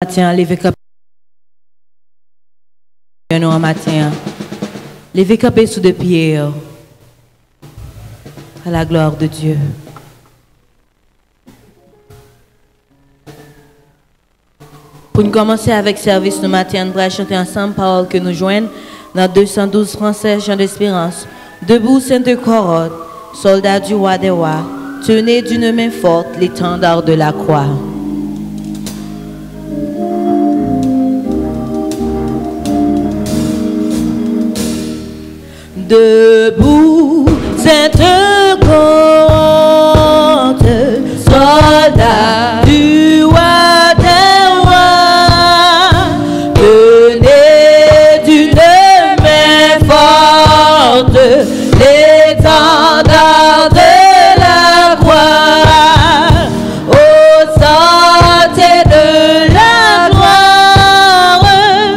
Matin, levez cap en matin. Levez cap sous de pieds à la gloire de Dieu. Pour nous commencer avec service nous matin, nous allons chanter ensemble paroles que nous joignent dans 212 français, chant d'espérance. Debout, sainte corotte, soldats du roi des rois, tenez d'une main forte l'étendard de la croix. Debout, sainte corotte, soldats du roi des rois, tenez d'une main forte l'étendard de la croix, au sentier de la gloire,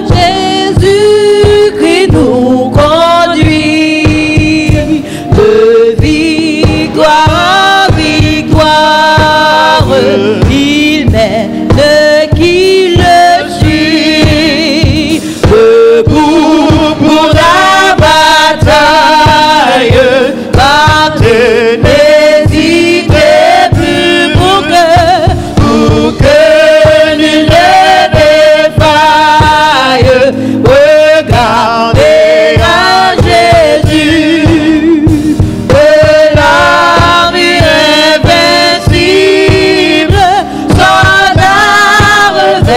Jésus-Christ nous conduit de victoire en victoire, il mène qui le suit, debout pour la bataille, n'hésitez plus pour que nul ne défaille, regardez à Jésus, de l'armée invincible, soldats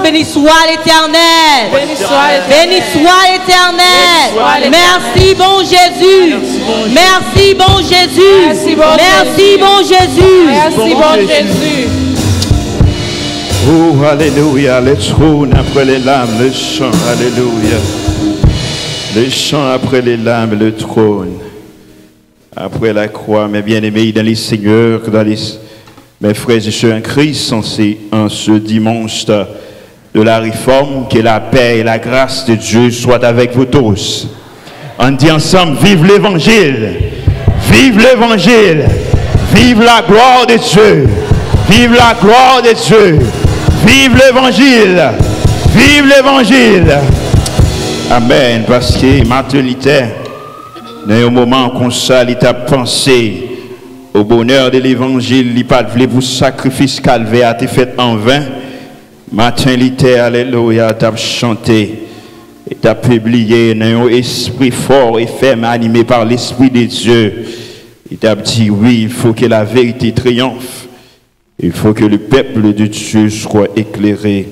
Béni soit l'Éternel. Béni soit l'Éternel. Merci bon Jésus. Merci bon Jésus. Merci bon Jésus. Merci bon Jésus. Oh, alléluia, le trône après les lames, le chant, alléluia. Le chant après les lames, le trône. Après la croix, mes bien-aimés dans les seigneurs, mes frères et sœurs en Christ, en ce dimanche de la réforme, que la paix et la grâce de Dieu soient avec vous tous. On dit ensemble, vive l'évangile, vive l'évangile, vive la gloire de Dieu, vive la gloire de Dieu, vive l'évangile, vive l'évangile. Amen, parce que maternité, dans un moment comme ça, il t'a pensé au bonheur de l'évangile, il pas voulu pour sacrifice calvaire, a été fait en vain. Matin, l'été, alléluia, t'as chanté et t'as publié dans un esprit fort et ferme, animé par l'Esprit de Dieu. Il t'a dit, oui, il faut que la vérité triomphe. Il faut que le peuple de Dieu soit éclairé.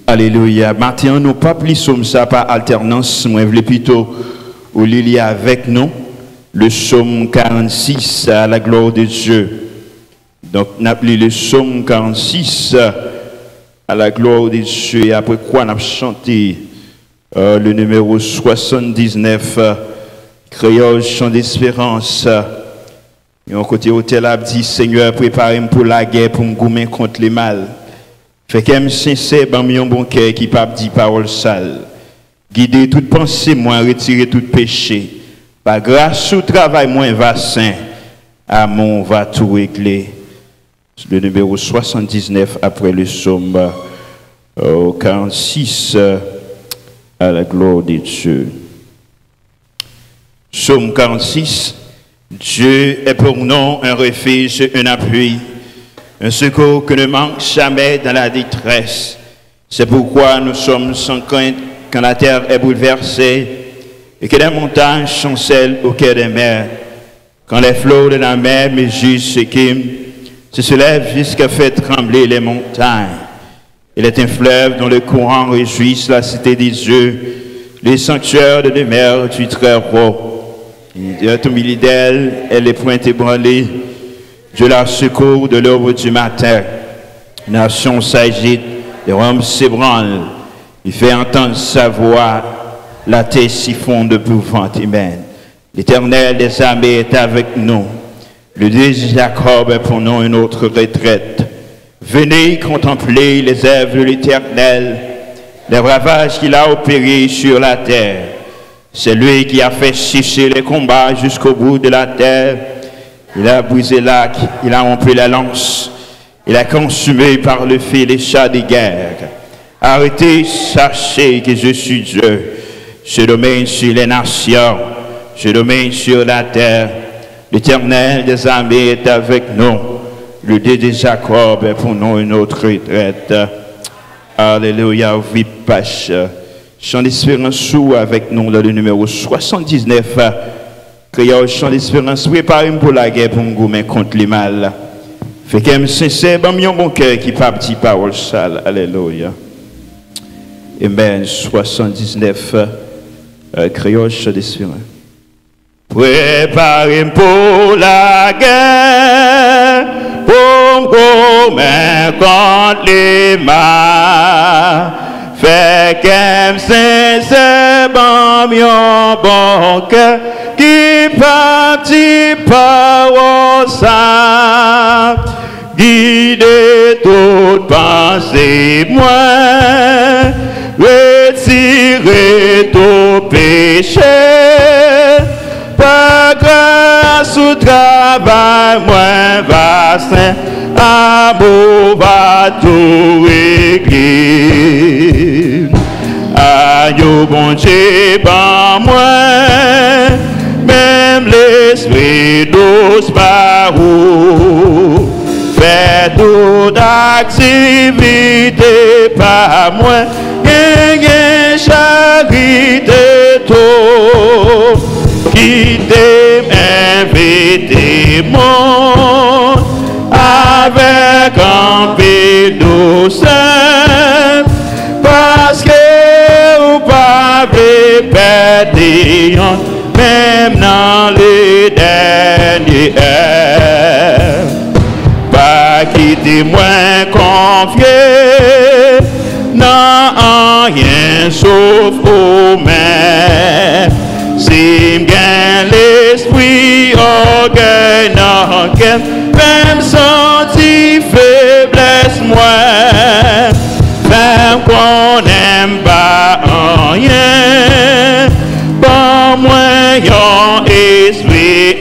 Alléluia. Matin, nous pas plus comme ça par alternance, moi, je voulais plutôt où il y a avec nous le psaume 46 à la gloire de Dieu. Donc, nous avons lu le psaume 46 à la gloire de Dieu, et après quoi on a chanté le numéro 79, Créole, chant d'espérance. Et en côté hôtel a dit, Seigneur, préparez-moi pour la guerre, pour me gommer contre les mal. Fait qu'elle me sincère, dans mon bon cœur, qui pas dit parole sale. Guider toute pensée, moi, retirer tout péché. Par grâce au travail, moi, va saint. Amour va tout régler. Le numéro 79 après le psaume 46 à la gloire de Dieu. Psaume 46. Dieu est pour nous un refuge, un appui, un secours que ne manque jamais dans la détresse. C'est pourquoi nous sommes sans crainte quand la terre est bouleversée et que les montagnes chancellent au cœur des mers. Quand les flots de la mer mesurent ce qui se lève jusqu'à faire trembler les montagnes. Il est un fleuve dont le courant réjouisse la cité des dieux, les sanctuaires de demeure du Très-Haut. Il est au milieu d'elle, elle est point ébranlée. Dieu la secours de l'aube du matin. Nation s'agite, les hommes s'ébranlent. Il fait entendre sa voix, la terre s'y fond d'épouvante. Amen. L'Éternel des armées est avec nous. Le Dieu de Jacob est pour nous une autre retraite. Venez contempler les œuvres de l'Éternel, les ravages qu'il a opérés sur la terre. C'est lui qui a fait cesser les combats jusqu'au bout de la terre. Il a brisé l'arc, il a rompu la lance, il a consumé par le feu les chars de guerre. Arrêtez, sachez que je suis Dieu. Je domine sur les nations, je domine sur la terre. L'Éternel des armées est avec nous. Le Dieu de Jacob est pour nous une autre retraite. Alléluia, oui, Pache. Chant d'espérance sous avec nous dans le numéro 79. Créole, chant d'espérance, préparez-moi pour la guerre pour me gommer contre les mal. Fait qu'elle me sincère, ben, mon bon cœur qui pas petit parole sale. Alléluia. Amen. 79, créole, chant d'espérance. Préparez pour la guerre, pour commettre contre les mal. Fait qu'elle me sincère, ben, mon bon cœur qui pas petit parole sale. Guidez toute pensée, moi, retirez tout péché, par grâce au travail, moi, vaccin, amour va tout régler. Aïe, bon Dieu, par moi, même l'esprit douce par où. Fais toute activité par moi, gagne charité tout, qui t'aime inviter monde, avec un peu douceur, parce que vous pas perdre, même dans les derniers heures. Pas quitter moins confié, non rien sauf aux mains. Si m'gagne l'esprit, orgueil, non qu'elle même senti faiblesse moi. Même qu'on n'aime pas rien, bon moins yon esprit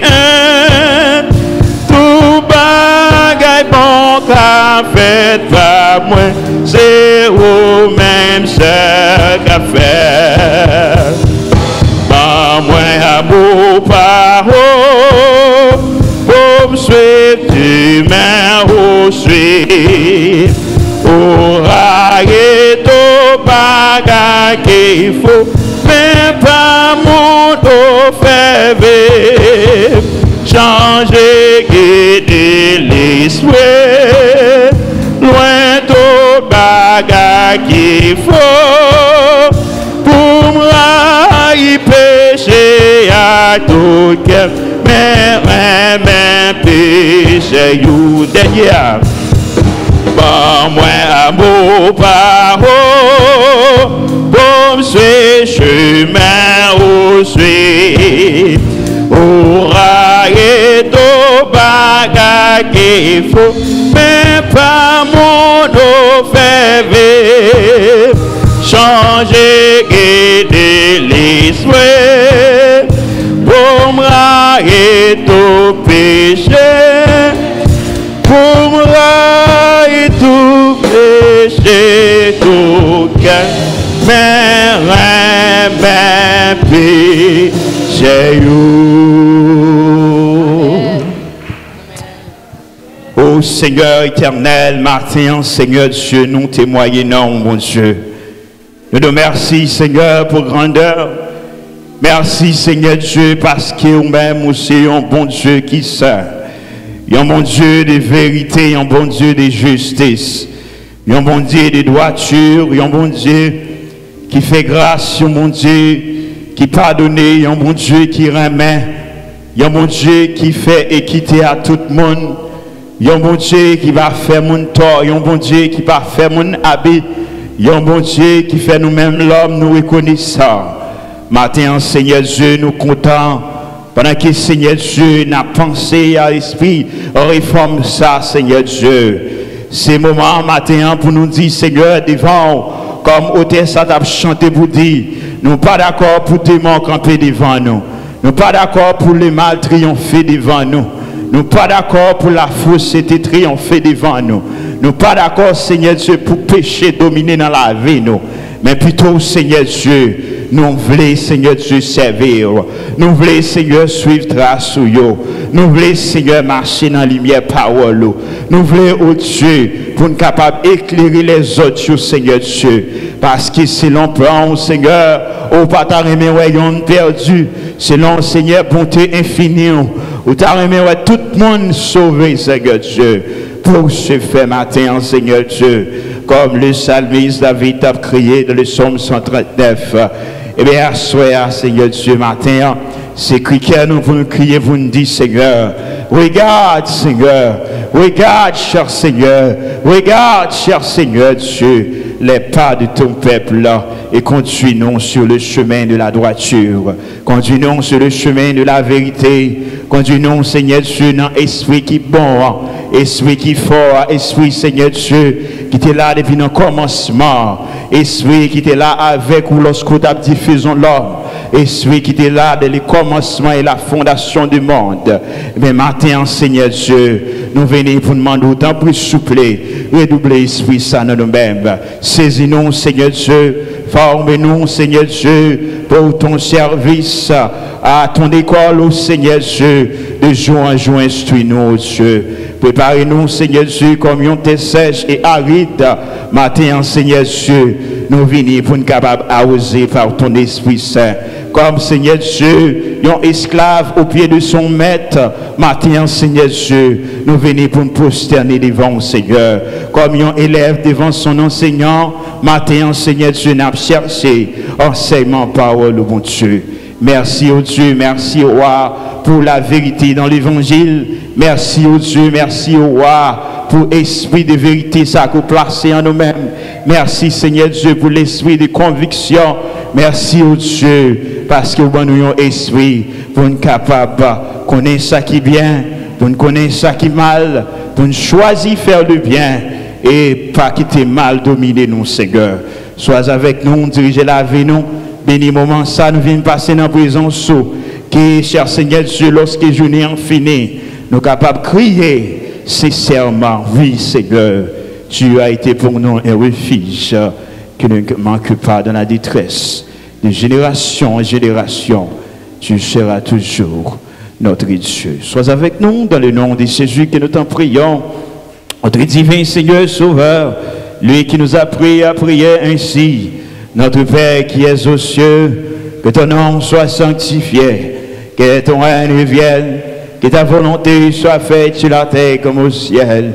tout bagaille bon qu'a fait par moi, c'est au même seul qu'a fait. Par moi amour par pour me suivre du main au suivre, pour railler tout bagaille qu'il faut, mais pas mon dos fait vivre. Changer, guider les souhaits, loin tout bagage qu'il faut, pour me railler péché à tout cœur, mais péché you derrière. Par moi amour par pour me suivre chemin au suivre. Pour railler tout bagage qu'il faut, mais pas mon eau fait vivre. Changer, guider les souhaits, pour me railler tout péché, pour me railler tout péché, tout cœur, mais péché you. Ô Seigneur éternel, matin, Seigneur Dieu, nous témoignons, mon Dieu. Nous te remercions, Seigneur, pour grandeur. Merci, Seigneur Dieu, parce que vous-même aussi un bon Dieu qui saint. Un bon Dieu de vérité, un bon Dieu de justice. Un bon Dieu de droiture, un bon Dieu qui fait grâce, un bon Dieu qui pardonne, un bon Dieu qui remet, un bon Dieu qui fait équité à tout le monde. Il y a un bon Dieu qui va faire mon tort, il y a un bon Dieu qui va faire mon habit, il y a un bon Dieu qui fait nous-mêmes l'homme, nous reconnaissons. Matin, Seigneur Dieu, nous comptons, pendant que Seigneur Dieu n'a pensé à l'esprit, réforme ça, Seigneur Dieu. C'est le moment matin pour nous dire, Seigneur, devant, comme auteur ça t'a chanté pour dire, nous pas d'accord pour démon camper devant nous, nous pas d'accord pour le mal triompher devant nous. Nous pas d'accord pour la fausseté triompher devant nous. Nous pas d'accord, Seigneur Dieu, pour pécher dominer dans la vie, nous. Mais plutôt, Seigneur Dieu, nous voulons, Seigneur Dieu, servir. Nous voulons, Seigneur, suivre trace sur vous. Nous voulons, Seigneur, marcher dans la lumière parole. Nous voulons, oh Dieu, pour nous capables d'éclairer les autres, Seigneur Dieu. Parce que selon plan, Seigneur, au pas t'arrimer, on perdu. Selon, Seigneur, bonté infinie, ou t'arrimer, tout le monde sauvé, Seigneur Dieu. pour ce fait matin, Seigneur Dieu, comme le psalmiste David a crié dans le psaume 139. Eh bien, soyez, Seigneur Dieu, matin, c'est que nous voulons crier, vous nous dites, Seigneur, regarde, Seigneur, regarde, cher Seigneur, regarde, cher Seigneur Dieu, les pas de ton peuple là, et conduis-nous sur le chemin de la droiture, conduis-nous sur le chemin de la vérité, conduis-nous, Seigneur Dieu, dans l'esprit qui est bon, esprit qui est fort, esprit, Seigneur Dieu, qui était là depuis le commencement, esprit qui était là avec ou lorsque nous avons dit faisons l'homme, esprit qui était là dès le commencement et la fondation du monde. Mais maintenant, Seigneur Dieu, nous venons pour demander autant plus souple, redoubler l'esprit ça dans nous-mêmes. Saisis-nous, Seigneur Dieu, forme-nous, Seigneur Dieu, pour ton service à ton école, au Seigneur Dieu, de jour en jour, instruis-nous, Dieu. Préparez-nous, Seigneur Dieu, comme on te sèche et aride. Matin, Seigneur Dieu, nous venons pour nous capables d'oser par ton Esprit Saint. Comme, Seigneur Dieu, un esclave au pied de son maître. Matin, Seigneur Dieu, nous venons pour nous prosterner devant, Seigneur. Comme un élève devant son enseignant. Matin, Seigneur Dieu, nous avons cherché enseignement, parole, au bon Dieu. Merci au Dieu, merci au roi pour la vérité dans l'évangile. Merci au Dieu, merci au roi pour l'esprit de vérité ça que vous placez en nous-mêmes. Merci Seigneur Dieu pour l'esprit de conviction. Merci au Dieu parce que vous avez un esprit pour nous capables de connaître ça qui est bien, pour nous connaître ça qui est mal, pour nous choisir faire le bien et pas quitter mal dominer nous, Seigneur. Sois avec nous, dirigez la vie nous. Béni moment ça, nous venons passer dans la prison sous. Qui, cher Seigneur Dieu, lorsque je n'ai fini, nous sommes capables de crier sincèrement, oui Seigneur, tu as été pour nous un refuge qui ne manque pas dans la détresse. De génération en génération, tu seras toujours notre Dieu. Sois avec nous dans le nom de Jésus que nous t'en prions. Notre divin Seigneur Sauveur, lui qui nous a appris à prier ainsi. Notre Père qui es aux cieux, que ton nom soit sanctifié, que ton règne vienne, que ta volonté soit faite sur la terre comme au ciel.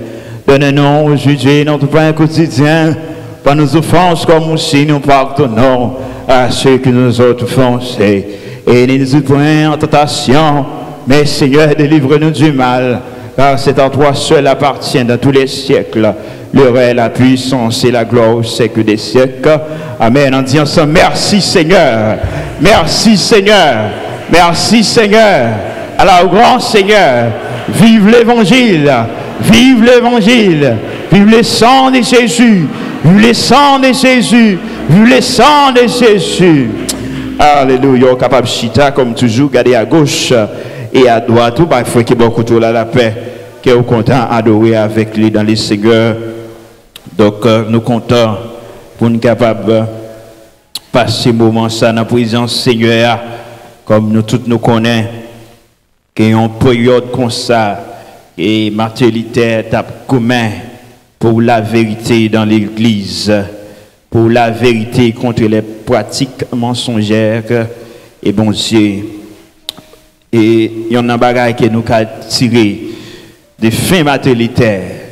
Donne-nous aujourd'hui notre pain quotidien, par nos offenses comme aussi nous pardonnons à ceux qui nous ont offensés. Et ne nous point en tentation, mais Seigneur, délivre-nous du mal, car c'est en toi seul appartient dans tous les siècles le règne, la puissance et la gloire au siècle des siècles. Amen. En disant ça, merci Seigneur. Merci Seigneur. Merci Seigneur. Alors, grand Seigneur, vive l'évangile. Vive l'évangile. Vive le sang de Jésus. Vive le sang de Jésus. Vive le sang de Jésus. Alléluia. Capable chita comme toujours, garder à gauche et à droite. Tout il faut qu'il y ait beaucoup de la paix. Qui est content d'adorer avec lui dans les Seigneurs. Donc, nous comptons pour nous capables de passer ce moment ça dans la présence Seigneur, comme nous tous nous connaissons, qu'il y a une période comme ça, et martyrilité tape commun pour la vérité dans l'Église, pour la vérité contre les pratiques mensongères, et bon Dieu. Et il y en a des bagages que nous avons tiré des fins martyritaires.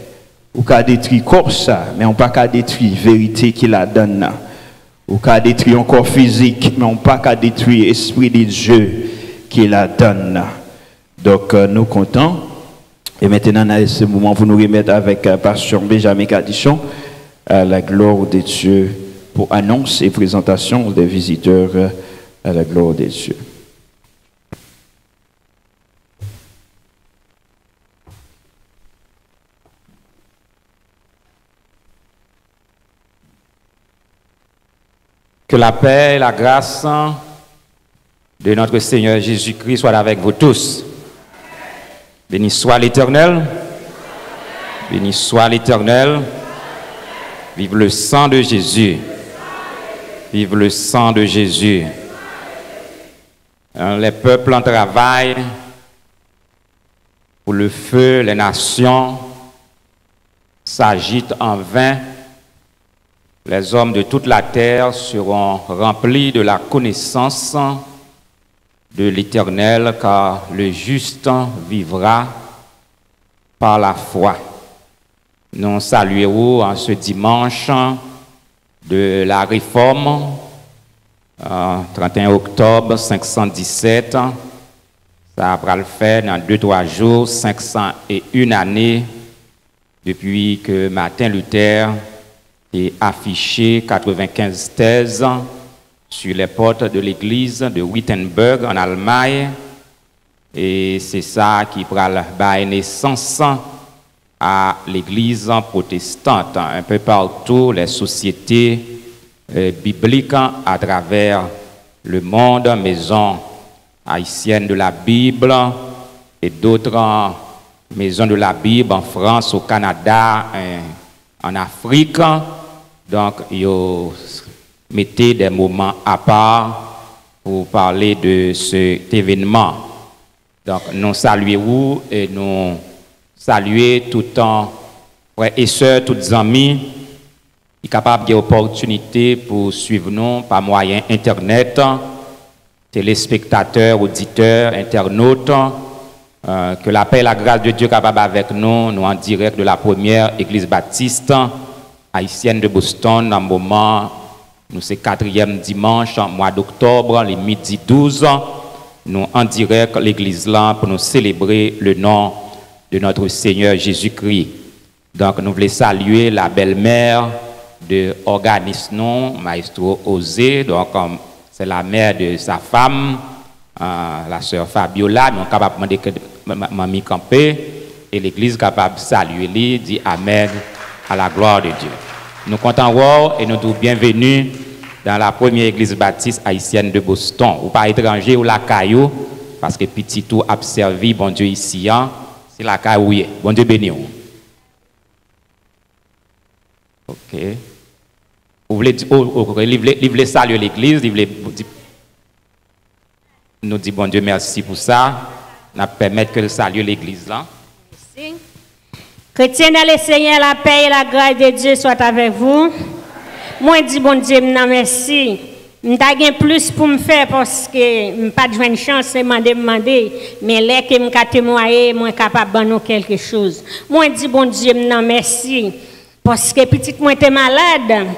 Ou qu'a détruit comme ça, mais on pas qu'à détruire la vérité qu'il a donné. Ou qu'à détruire un corps physique, mais on pas qu'à détruire l'esprit de Dieu qu'il a donné. Donc nous comptons. Et maintenant, on a ce moment pour nous remettre avec Pasteur Benjamin Cadichon à la gloire de Dieu pour annonce et présentation des visiteurs à la gloire de Dieu. Que la paix et la grâce de notre Seigneur Jésus-Christ soient avec vous tous. Béni soit l'Éternel. Béni soit l'Éternel. Vive le sang de Jésus. Vive le sang de Jésus. Les peuples en travail pour le feu, les nations s'agitent en vain. Les hommes de toute la terre seront remplis de la connaissance de l'Éternel, car le juste vivra par la foi. Nous saluons en ce dimanche de la Réforme, 31 octobre 517. Ça va le faire dans 2-3 jours, 501 années depuis que Martin Luther ait affiché 95 thèses sur les portes de l'église de Wittenberg en Allemagne. Et c'est ça qui va donner naissance à l'église protestante, un peu partout, les sociétés bibliques à travers le monde, maison haïtienne de la Bible et d'autres maisons de la Bible en France, au Canada, en Afrique. Donc, ils mettaient des moments à part pour parler de cet événement. Donc, nous saluons et nous saluons tout le temps, frères et sœurs, tous les amis, qui sont capables d'opportunités pour suivre nous par moyen Internet, téléspectateurs, auditeurs, internautes, que la paix et la grâce de Dieu capable avec nous, nous en direct de la première église baptiste haïtienne de Boston, dans le moment, nous c'est 4e dimanche, mois d'octobre, les midi 12. Nous en direct l'église là pour nous célébrer le nom de notre Seigneur Jésus-Christ. Donc nous voulons saluer la belle-mère de organisme Maestro Osé, donc c'est la mère de sa femme, la sœur Fabiola. Nous sommes capables de demander que Mamie Campé et l'église capable de saluer lui, dit Amen à la gloire de Dieu. Nous comptons voir et nous tous bienvenus dans la première église baptiste haïtienne de Boston, ou pas étranger ou la caillou, parce que petit tout a servi, bon Dieu ici, hein, c'est la caillou, bon Dieu béni. Ok. Vous voulez saluer l'église, nous dit bon Dieu merci pour ça, nous permettre que de saluer l'église là. Merci. Chrétiens dans le Seigneur, la paix et la grâce de Dieu soient avec vous. Moi, je dis bon Dieu, merci. Je n'ai plus pour me faire parce que je n'ai pas de chance de demander. Mais là que je suis témoigné, je suis capable de faire quelque chose. Moi, je dis bon Dieu, merci. Parce que petit moi était malade.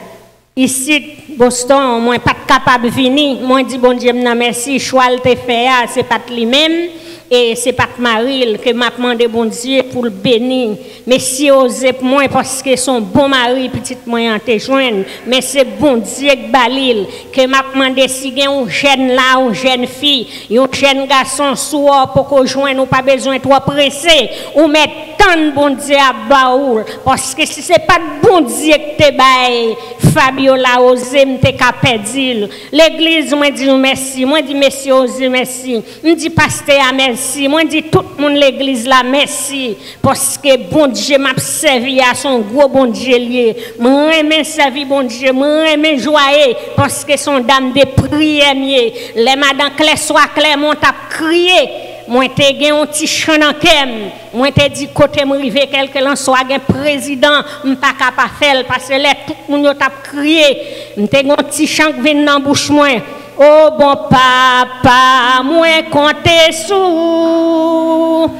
Ici, Boston, moi, pas capable de venir. Moi, je dis bon Dieu, merci. Choix le fait, c'est pas lui-même. Et c'est pas Marie que m'a demandé bon Dieu pour le bénir. Mais si osé pour moi parce que son bon mari petite moyen te joindre, mais c'est bon Dieu que balil que m'a demandé si gen un jeune là, une jeune fille, un jeune garçon soir pour qu'on joindre ou pas besoin trop pressé ou mettre tant de bon Dieu à baoul parce que si c'est pas de bon Dieu que te bail Fabiola osé me te capedil. L'église moi dit merci, moi dit merci osé merci. Me dit pasteur merci, moi dit tout le monde l'église là merci parce que bon Dieu m'a servi à son gros bon Dieu lié. Moi aime servi bon Dieu, moi aime joyer parce que son dame de prière mieux. Les madame clair soit clair mon t'a crié. Moi te gen un petit chant dans kem. Moi te dit côté me river quelqu'un soit gen président, m'pas capable faire parce que là tout le monde t'a crié. M'te gen un petit chant qui vient dans bouche moi. Oh bon papa, moi compter sous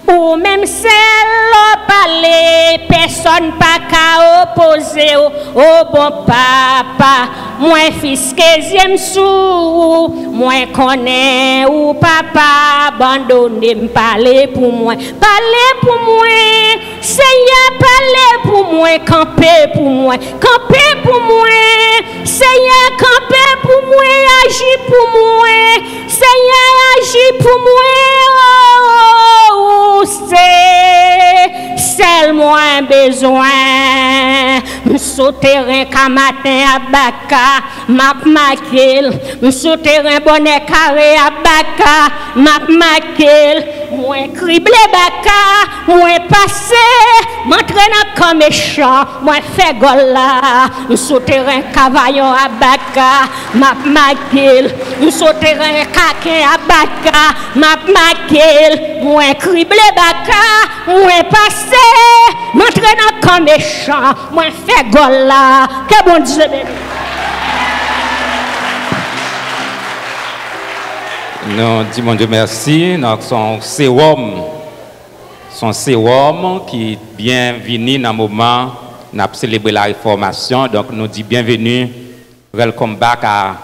ou même celle parler, personne pas qu'à opposer. Oh bon papa, moi fils 15e sous, moi connais ou papa abandonné me parler pour moi, Seigneur parler pour moi, camper pour moi, Seigneur camper pour moi, agis pour moi, Seigneur agis pour moi, oh, c'est moi besoin, m'sauterrain qu'à matin à baka, m'a maquille, m'sauterrain bonnet carré à baka, m'a maquille, moi criblé baka, moi passé, m'entraîne comme méchant, moi fait gola, m'sauterrain cavaillon à baka, m'a maquille, m'sauterrain caquin à baka, m'a maquille, moi criblé baka, moi passé, m'entraîne comme méchant, moi fait gola, que bon Dieu bénisse. Nous disons mon Dieu merci, nous sommes sérum son sérum qui est bienvenu dans le moment où nous avons célébré la réformation. Donc, nous disons bienvenue, welcome back à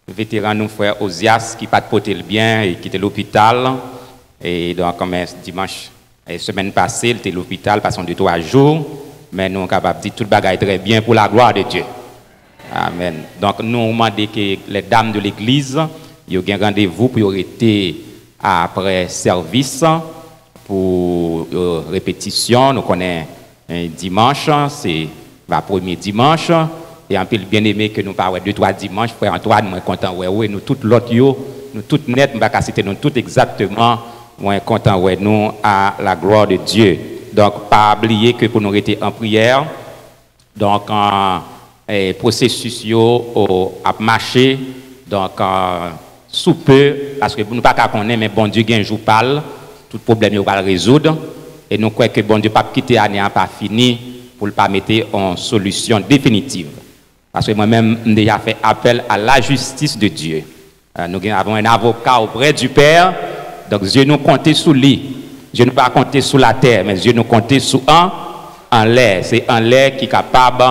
vétéran nous frère Osias qui pas de porter le bien et qui était à l'hôpital. Et donc, comme dimanche, la semaine passée, il était à l'hôpital, passant 2-3 jours. Mais nous sommes capables de dire tout le bagage très bien pour la gloire de Dieu. Amen. Donc, nous demandons que les dames de l'église, ils ont un rendez-vous pour rester après service pour répétition. Nous connaissons un dimanche, c'est le premier dimanche. Et en plus, bien aimé que nous parlons 2-3 dimanches, frère Antoine, nous sommes contents, ouais, nous tous l'autre, nous tous nets, nous ne pouvons pas citer nous tous exactement, nous sommes contents, ouais, nous, à la gloire de Dieu. Donc, pas oublier que pour nous rester en prière, donc, processus a marché, donc, sous peu, parce que nous ne pouvons pas connaître, mais bon Dieu, un jour parle, tout problème va le résoudre, et nous croyons que bon Dieu ne peut pas quitter l'année pas fini pour ne pas mettre en solution définitive. Parce que moi-même, j'ai déjà fait appel à la justice de Dieu. Nous avons un avocat auprès du Père, donc Dieu nous compte sous lui. Dieu ne peut pas compter sous la terre, mais Dieu nous compte sous en l'air. C'est en l'air qui est capable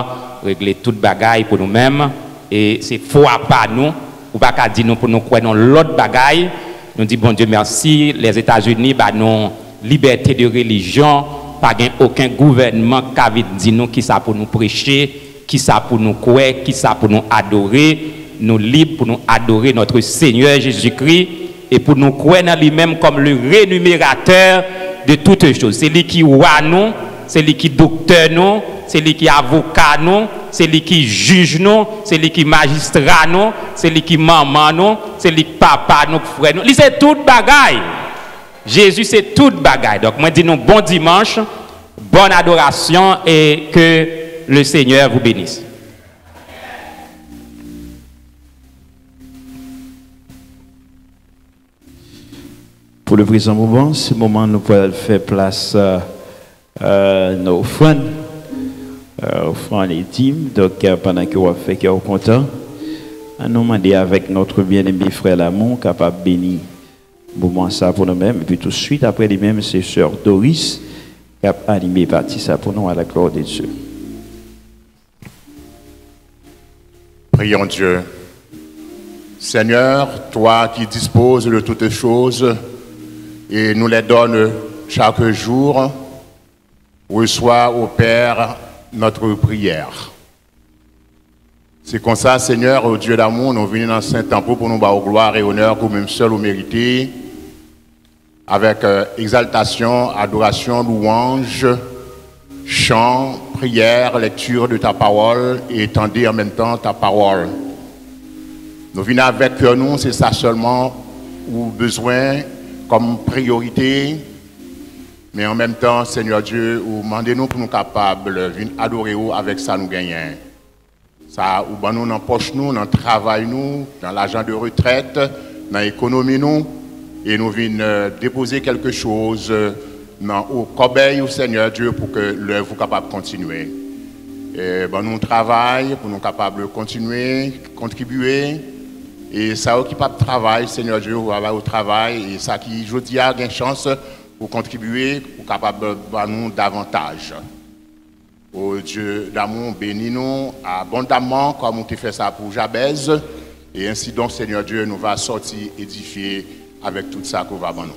de régler toute bagaille pour nous-mêmes. Et c'est foi pas nous, ou pas qu'à dire nous pour nous croire dans l'autre bagaille. Nous disons, bon Dieu, merci. Les États-Unis, bah, nous, liberté de religion, pas aucun gouvernement qui a dit nous qui ça pour nous prêcher, qui ça pour nous croire, qui ça pour nous adorer. Nous libres pour nous adorer notre Seigneur Jésus-Christ et pour nous croire en lui-même comme le rémunérateur de toutes choses. C'est lui qui roi nous, c'est lui qui docteur nous, c'est lui qui avocat nous, c'est lui qui juge nous, c'est lui qui magistrat nous, c'est lui qui maman nous, c'est lui qui papa nous, frère nous. Lui c'est toute bagaille. Jésus c'est toute bagaille. Donc moi dis nous bon dimanche, bonne adoration et que le Seigneur vous bénisse. Pour le présent moment, ce moment, nous pouvons faire place à nos offrandes, offrandes intimes. Donc, pendant que vous faites que vous êtes content, nous demander avec notre bien-aimé frère Lamont, capable de bénir moment ça pour nous-mêmes. Et puis tout de suite, après lui-même, c'est sœur Doris, qui a animé partie ça pour nous à la gloire de Dieu. Prions Dieu. Seigneur, toi qui disposes de toutes choses, et nous les donne chaque jour, reçois au Père notre prière. C'est comme ça, Seigneur, au Dieu d'amour, nous venons dans Saint-Temple pour nous battre gloire et honneur que même seul au mérité, avec exaltation, adoration, louange, chant, prière, lecture de ta parole et étendez en même temps ta parole. Nous venons avec nous, c'est ça seulement, ou besoin comme priorité, mais en même temps, Seigneur Dieu, ou demandez-nous pour nous capables de adorer avec ça nous gagnons. Ça, ou nous dans poche nous, dans le travail nous, dans l'argent de retraite, dans l'économie nous, et nous venons déposer quelque chose au corbeil au Seigneur Dieu pour que l'œuvre soit capable de continuer. Et nous travaillons pour nous capables de continuer, contribuer. Et ça qui pas de travail, Seigneur Dieu, au travail, et ça qui, je dis, a une chance pour contribuer, pour capable de nous davantage. Oh Dieu d'amour, bénis-nous abondamment, comme on t'a fait ça pour Jabez, et ainsi donc, Seigneur Dieu, nous va sortir édifier avec tout ça qu'on va dans nous.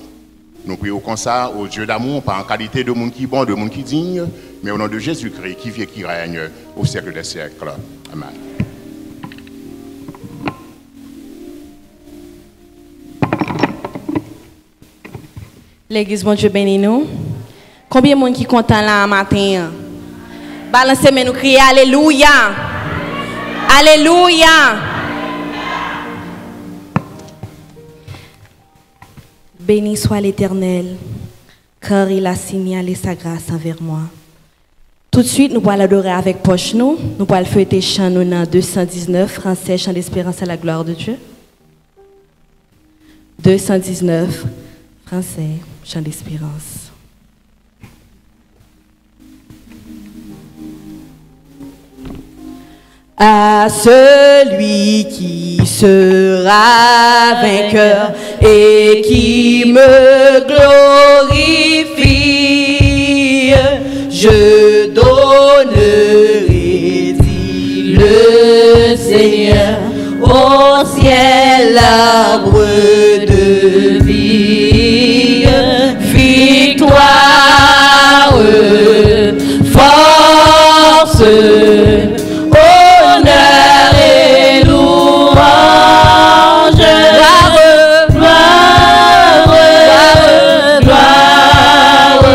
Nous prions comme ça, au Dieu d'amour, pas en qualité de monde qui est bon, de monde qui est digne, mais au nom de Jésus-Christ, qui vit et qui règne au siècle des siècles. Amen. L'église, bon Dieu bénis nous. Combien de monde qui est content là matin? Balancez, mais nous crions Alléluia. Alléluia. Béni soit l'Éternel, car il a signalé sa grâce envers moi. Tout de suite, nous allons l'adorer avec poche nous. Nous allons fêter chant nous dans 219, français, chant d'espérance à la gloire de Dieu. 219, français, chant d'espérance. À celui qui sera vainqueur et qui me glorifie. je donnerai, dit le Seigneur, au ciel l'arbre de vie, victoire, force, honneur et louange, gloire,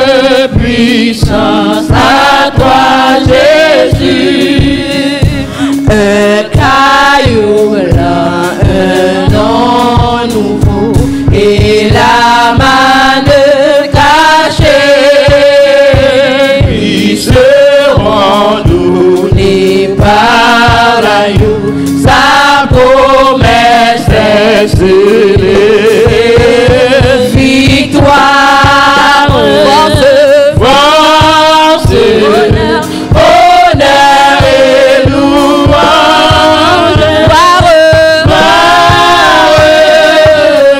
puissance à toi Jésus. Un caillou là, un nom nouveau et la manne cachée, ils seront donnés par l'agneau, sa promesse est scellée. Victoire, force, honneur et louange,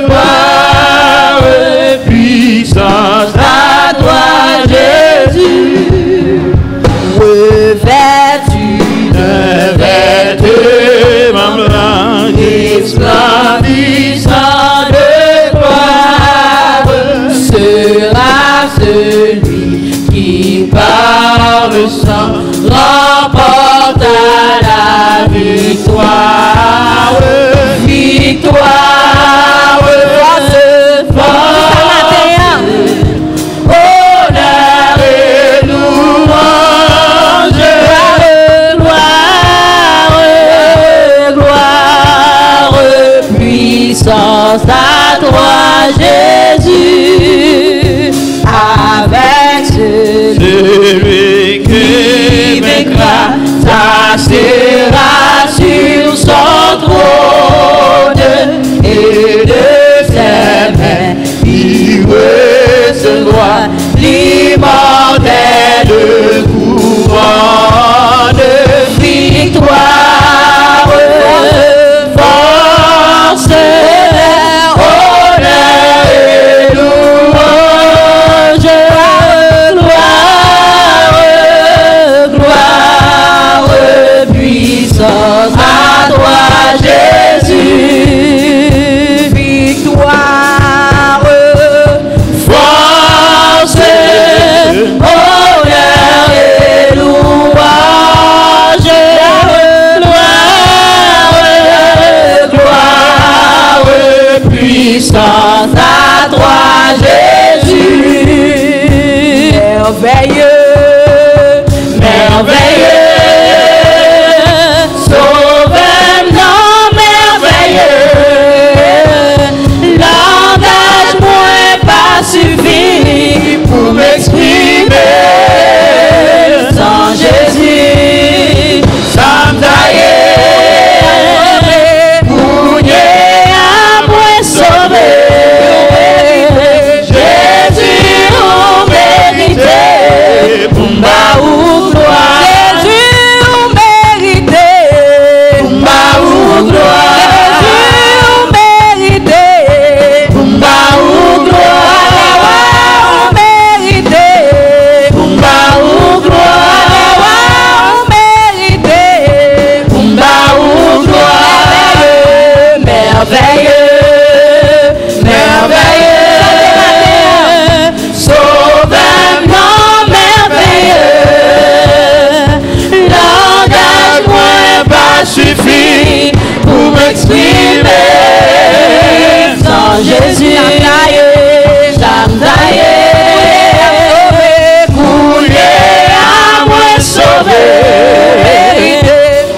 gloire, puissance à toi Jésus. Revêtu d'un vêtement blanc resplendissant de gloire, sera celui qui par le sang remporta la victoire. Victoire, force, honneur et louange, gloire, puissance à toi Jésus. Avec celui qui vaincra, s'assiera sur son trône, et de ses mains il recevra l'immortelle couronne. Victoire, force, honneur et louange, gloire, puissance à toi Jésus. Victoire, force, honneur et louange, gloire, puissance à toi Jésus. Merveilleux, merveilleux, sauveur-nom merveilleux, langage moins pas suffit pour m'exprimer. Sans Jésus, sans tailler, cougné à moins sauvé. Jésus, on mérité, Pumba ou gloire. Jésus, on mérité, Pumba ou gloire. Jésus, on mérité, Pumba ou gloire. On mérité, Pumba ou gloire. On mérité, Pumba ou gloire. Merveilleux, merveilleux, sauveur-nom merveilleux, langage moins pas suffit pour m'exprimer. Sans Jésus, Samdaye, coulé à moins sauvé.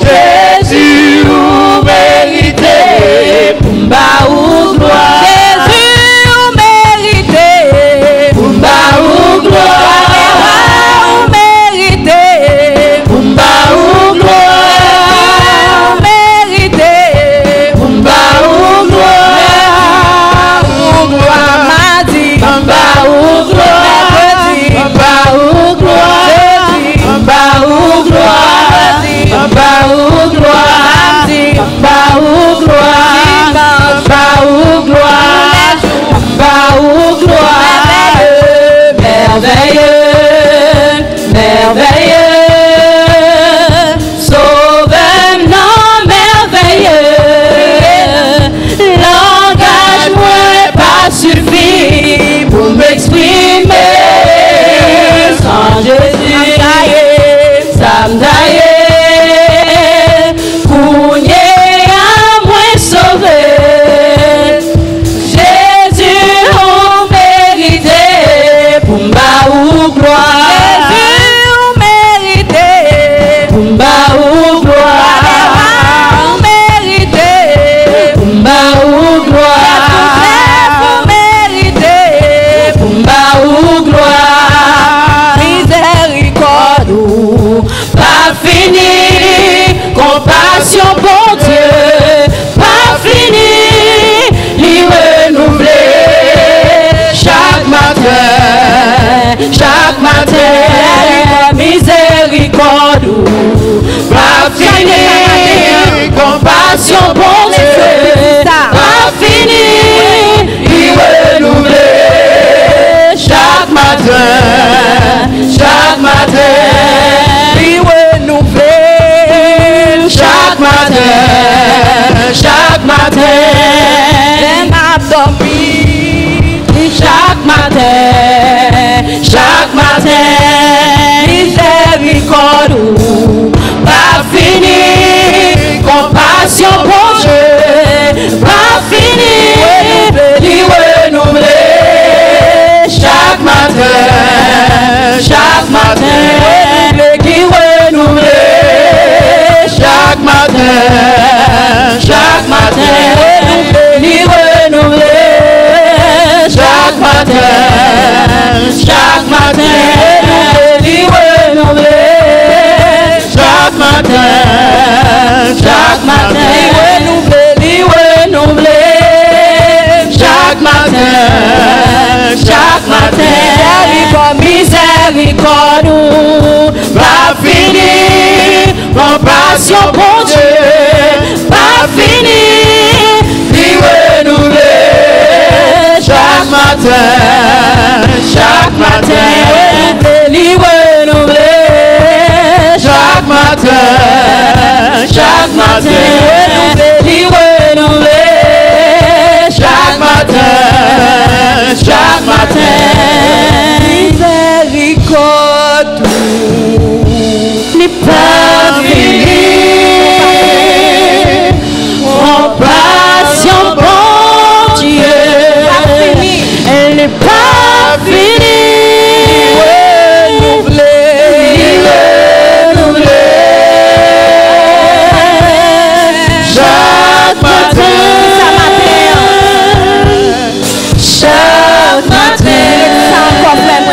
Jésus, vous méritez, Pumba ou gloire. Jésus, vous méritez, Pumba ou gloire. Vous méritez, Pumba ou gloire. Vous méritez, Pumba ou gloire. matin, lui renouvelle chaque matin, chaque matin, les m'a dormi, chaque matin, miséricorde, pas fini, compassion pour Dieu, pas fini, lui renouveler chaque matin, qui renouveler chaque matin, lui renouveler chaque matin, lui renouveler chaque matin, lui renouveler chaque matin, miséricorde, pas fini, compassion pour Dieu, pas fini, lui renouveler chaque matin, lui renouveler chaque matin, lui renouveler chaque matin, miséricorde, n'est pas fini, compassion pour Dieu, elle n'est pas finie, chaque matin,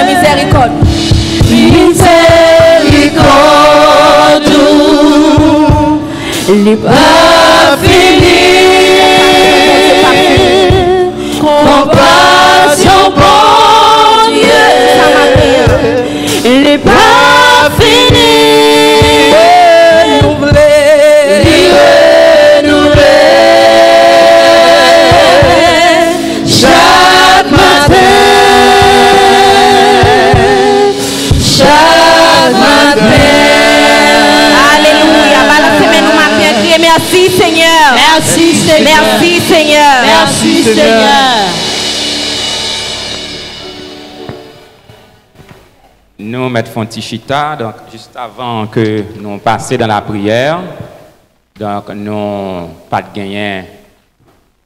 miséricorde, n'est pas fini, compassion pour Dieu, n'est pas fini, renouveler chaque matin. Alléluia. Merci Seigneur. Merci Seigneur. Merci Seigneur. Merci Seigneur. Nous mettons Fontichita, donc juste avant que nous passions dans la prière, donc nous pas de gagner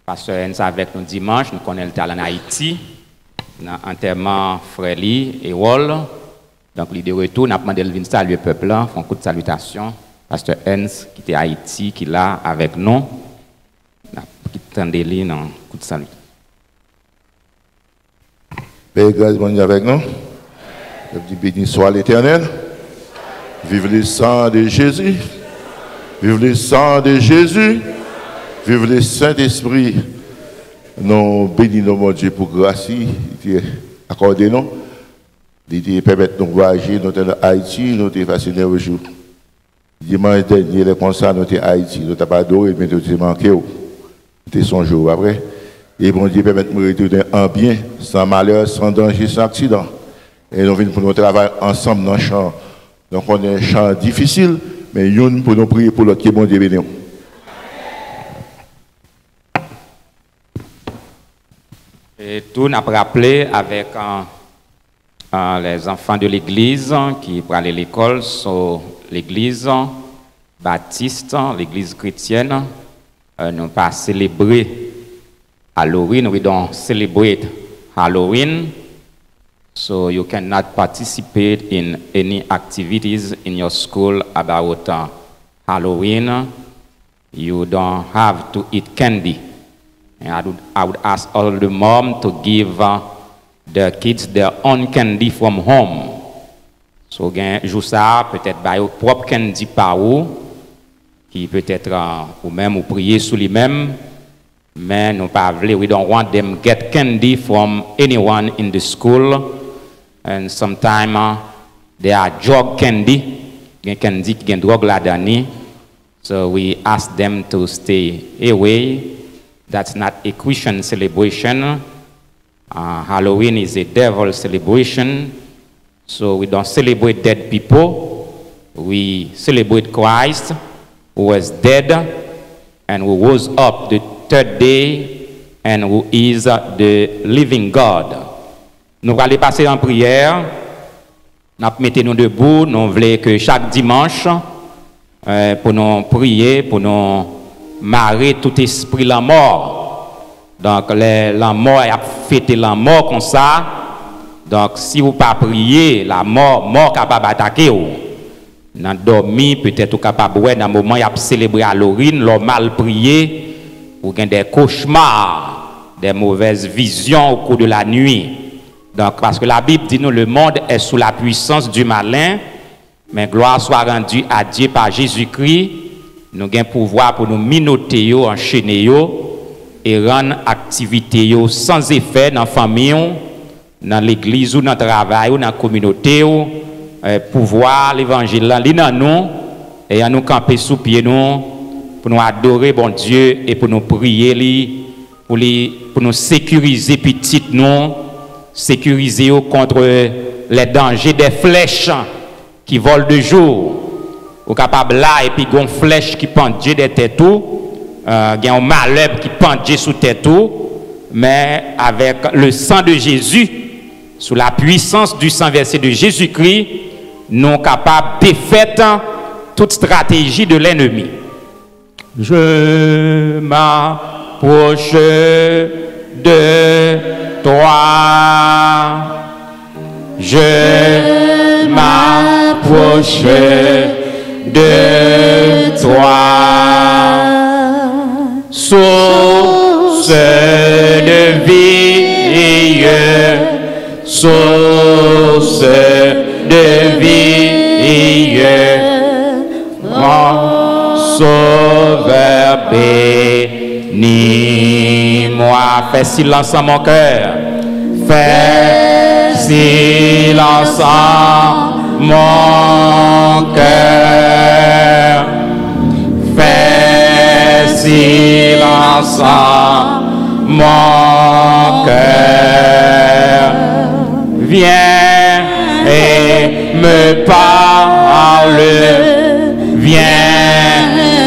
pasteur Enz avec nous dimanche, nous connaissons le talent en Haïti, dans l'enterrement Fréli et Wall. Donc, l'idée de retour, nous avons demandé de saluer le peuple, font un coup de salutation. Pasteur Enz, qui était à Haïti, qui est là avec nous. Qui tendait lui un coup de salut. Père, grâce bon Dieu avec nous. Je dis béni soit l'Éternel. Vive le sang de Jésus. Vive le sang de Jésus. Vive le Saint-Esprit. Nous bénissons mon Dieu pour grâce qui est accordé nous. Il permet de nous voyager, nous sommes en Haïti, nous sommes fascinés au jour. Dimanche dernier, les concerts, nous sommes en Haïti, nous sommes pas adorés, mais nous sommes manqués. C'était son jour après. Et bon Dieu permet de nous retourner en bien, sans malheur, sans danger, sans accident. Et nous venons pour nous travailler ensemble dans le champ. Donc on est un champ difficile, mais nous pour nous prier pour l'autre qui est bon Dieu béni. Et tout n'a rappelé avec les enfants de l'église qui prennent à l'école sur l'église baptiste, l'église chrétienne. Nous pas célébrer Halloween, we don't celebrate Halloween. So you cannot participate in any activities in your school about Halloween. You don't have to eat candy. And I would ask all the mom to give the kids their own candy from home. So jour ça peut-être by your propre candy par ou qui peut-être ou même ou prier sur lui-même. Mais nous pas we don't want them get candy from anyone in the school. And sometimes they are drug candy. Candy qui get drug là-dedans. So we ask them to stay away. That's not a Christian celebration. Halloween is a devil celebration. So we don't celebrate dead people. We celebrate Christ who was dead and who rose up the third day and who is the living God. Nous allons passer en prière. Nous mettons nous debout. Nous voulons que chaque dimanche, pour nous prier, pour nous marrer tout esprit la mort. Donc, la mort a fêté la mort comme ça. Donc, si vous ne pas prier, la mort capable d'attaquer vous. Dans dormi, peut-être vous capable dans un moment il a célébré Halloween, l'homme mal prié, ou gain des cauchemars, des mauvaises visions au cours de la nuit. Donc, parce que la Bible dit nous, le monde est sous la puissance du malin, mais gloire soit rendue à Dieu par Jésus-Christ. Nous avons pouvoir pour nous minoter, enchaîner et rendre activité sans effet dans la famille, dans l'église ou dans le travail ou dans la communauté. Pouvoir l'évangile là, dans nous et à nous camper sous pied nous pour nous adorer bon Dieu et pour nous prier pour nous sécuriser petit nous sécuriser contre les dangers des flèches qui volent de jour au capable là et puis gon flèche qui pend Dieu des têtes tout un malheur qui pend Dieu sous tête tout mais avec le sang de Jésus sous la puissance du sang versé de Jésus-Christ nous sommes capables de défaire toute stratégie de l'ennemi. Je m'approche de toi. Je m'approche de toi. Source de vie, source de vie, mon sauveur bénis-moi. Fais silence en mon cœur, fais silence en mon cœur, fais silence en mon cœur, viens et me parle, viens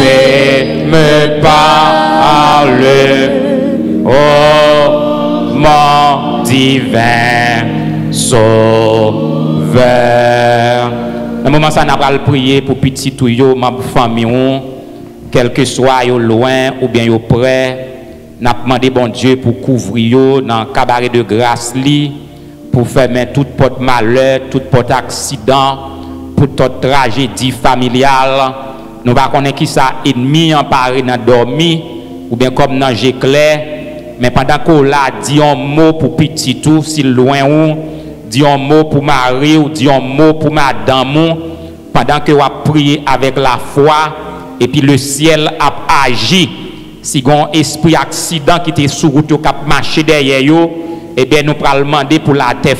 et me parle, oh mon divin sauveur. Dans le moment ça n'a pas le prier pour petit ou yo, ma famille, quel que soit yo loin ou bien yo près, n'a demandé bon Dieu pour couvrir dans le cabaret de grâce li, pour fermer toute porte malheur, toute porte accident, pour toute tragédie familiale. Nous ne connaissons pas qui ça ennemi emparé dans dormi ou bien comme dans j'éclair, mais pendant qu'on l'a dit un mot pour petit tout, si loin ou dit un mot pour Marie ou dit un mot pour madame, pendant que vous priez avec la foi et puis le ciel a agi. Si un esprit accident qui était sous route qui a marché derrière yo, eh bien nous allons demander pour la terre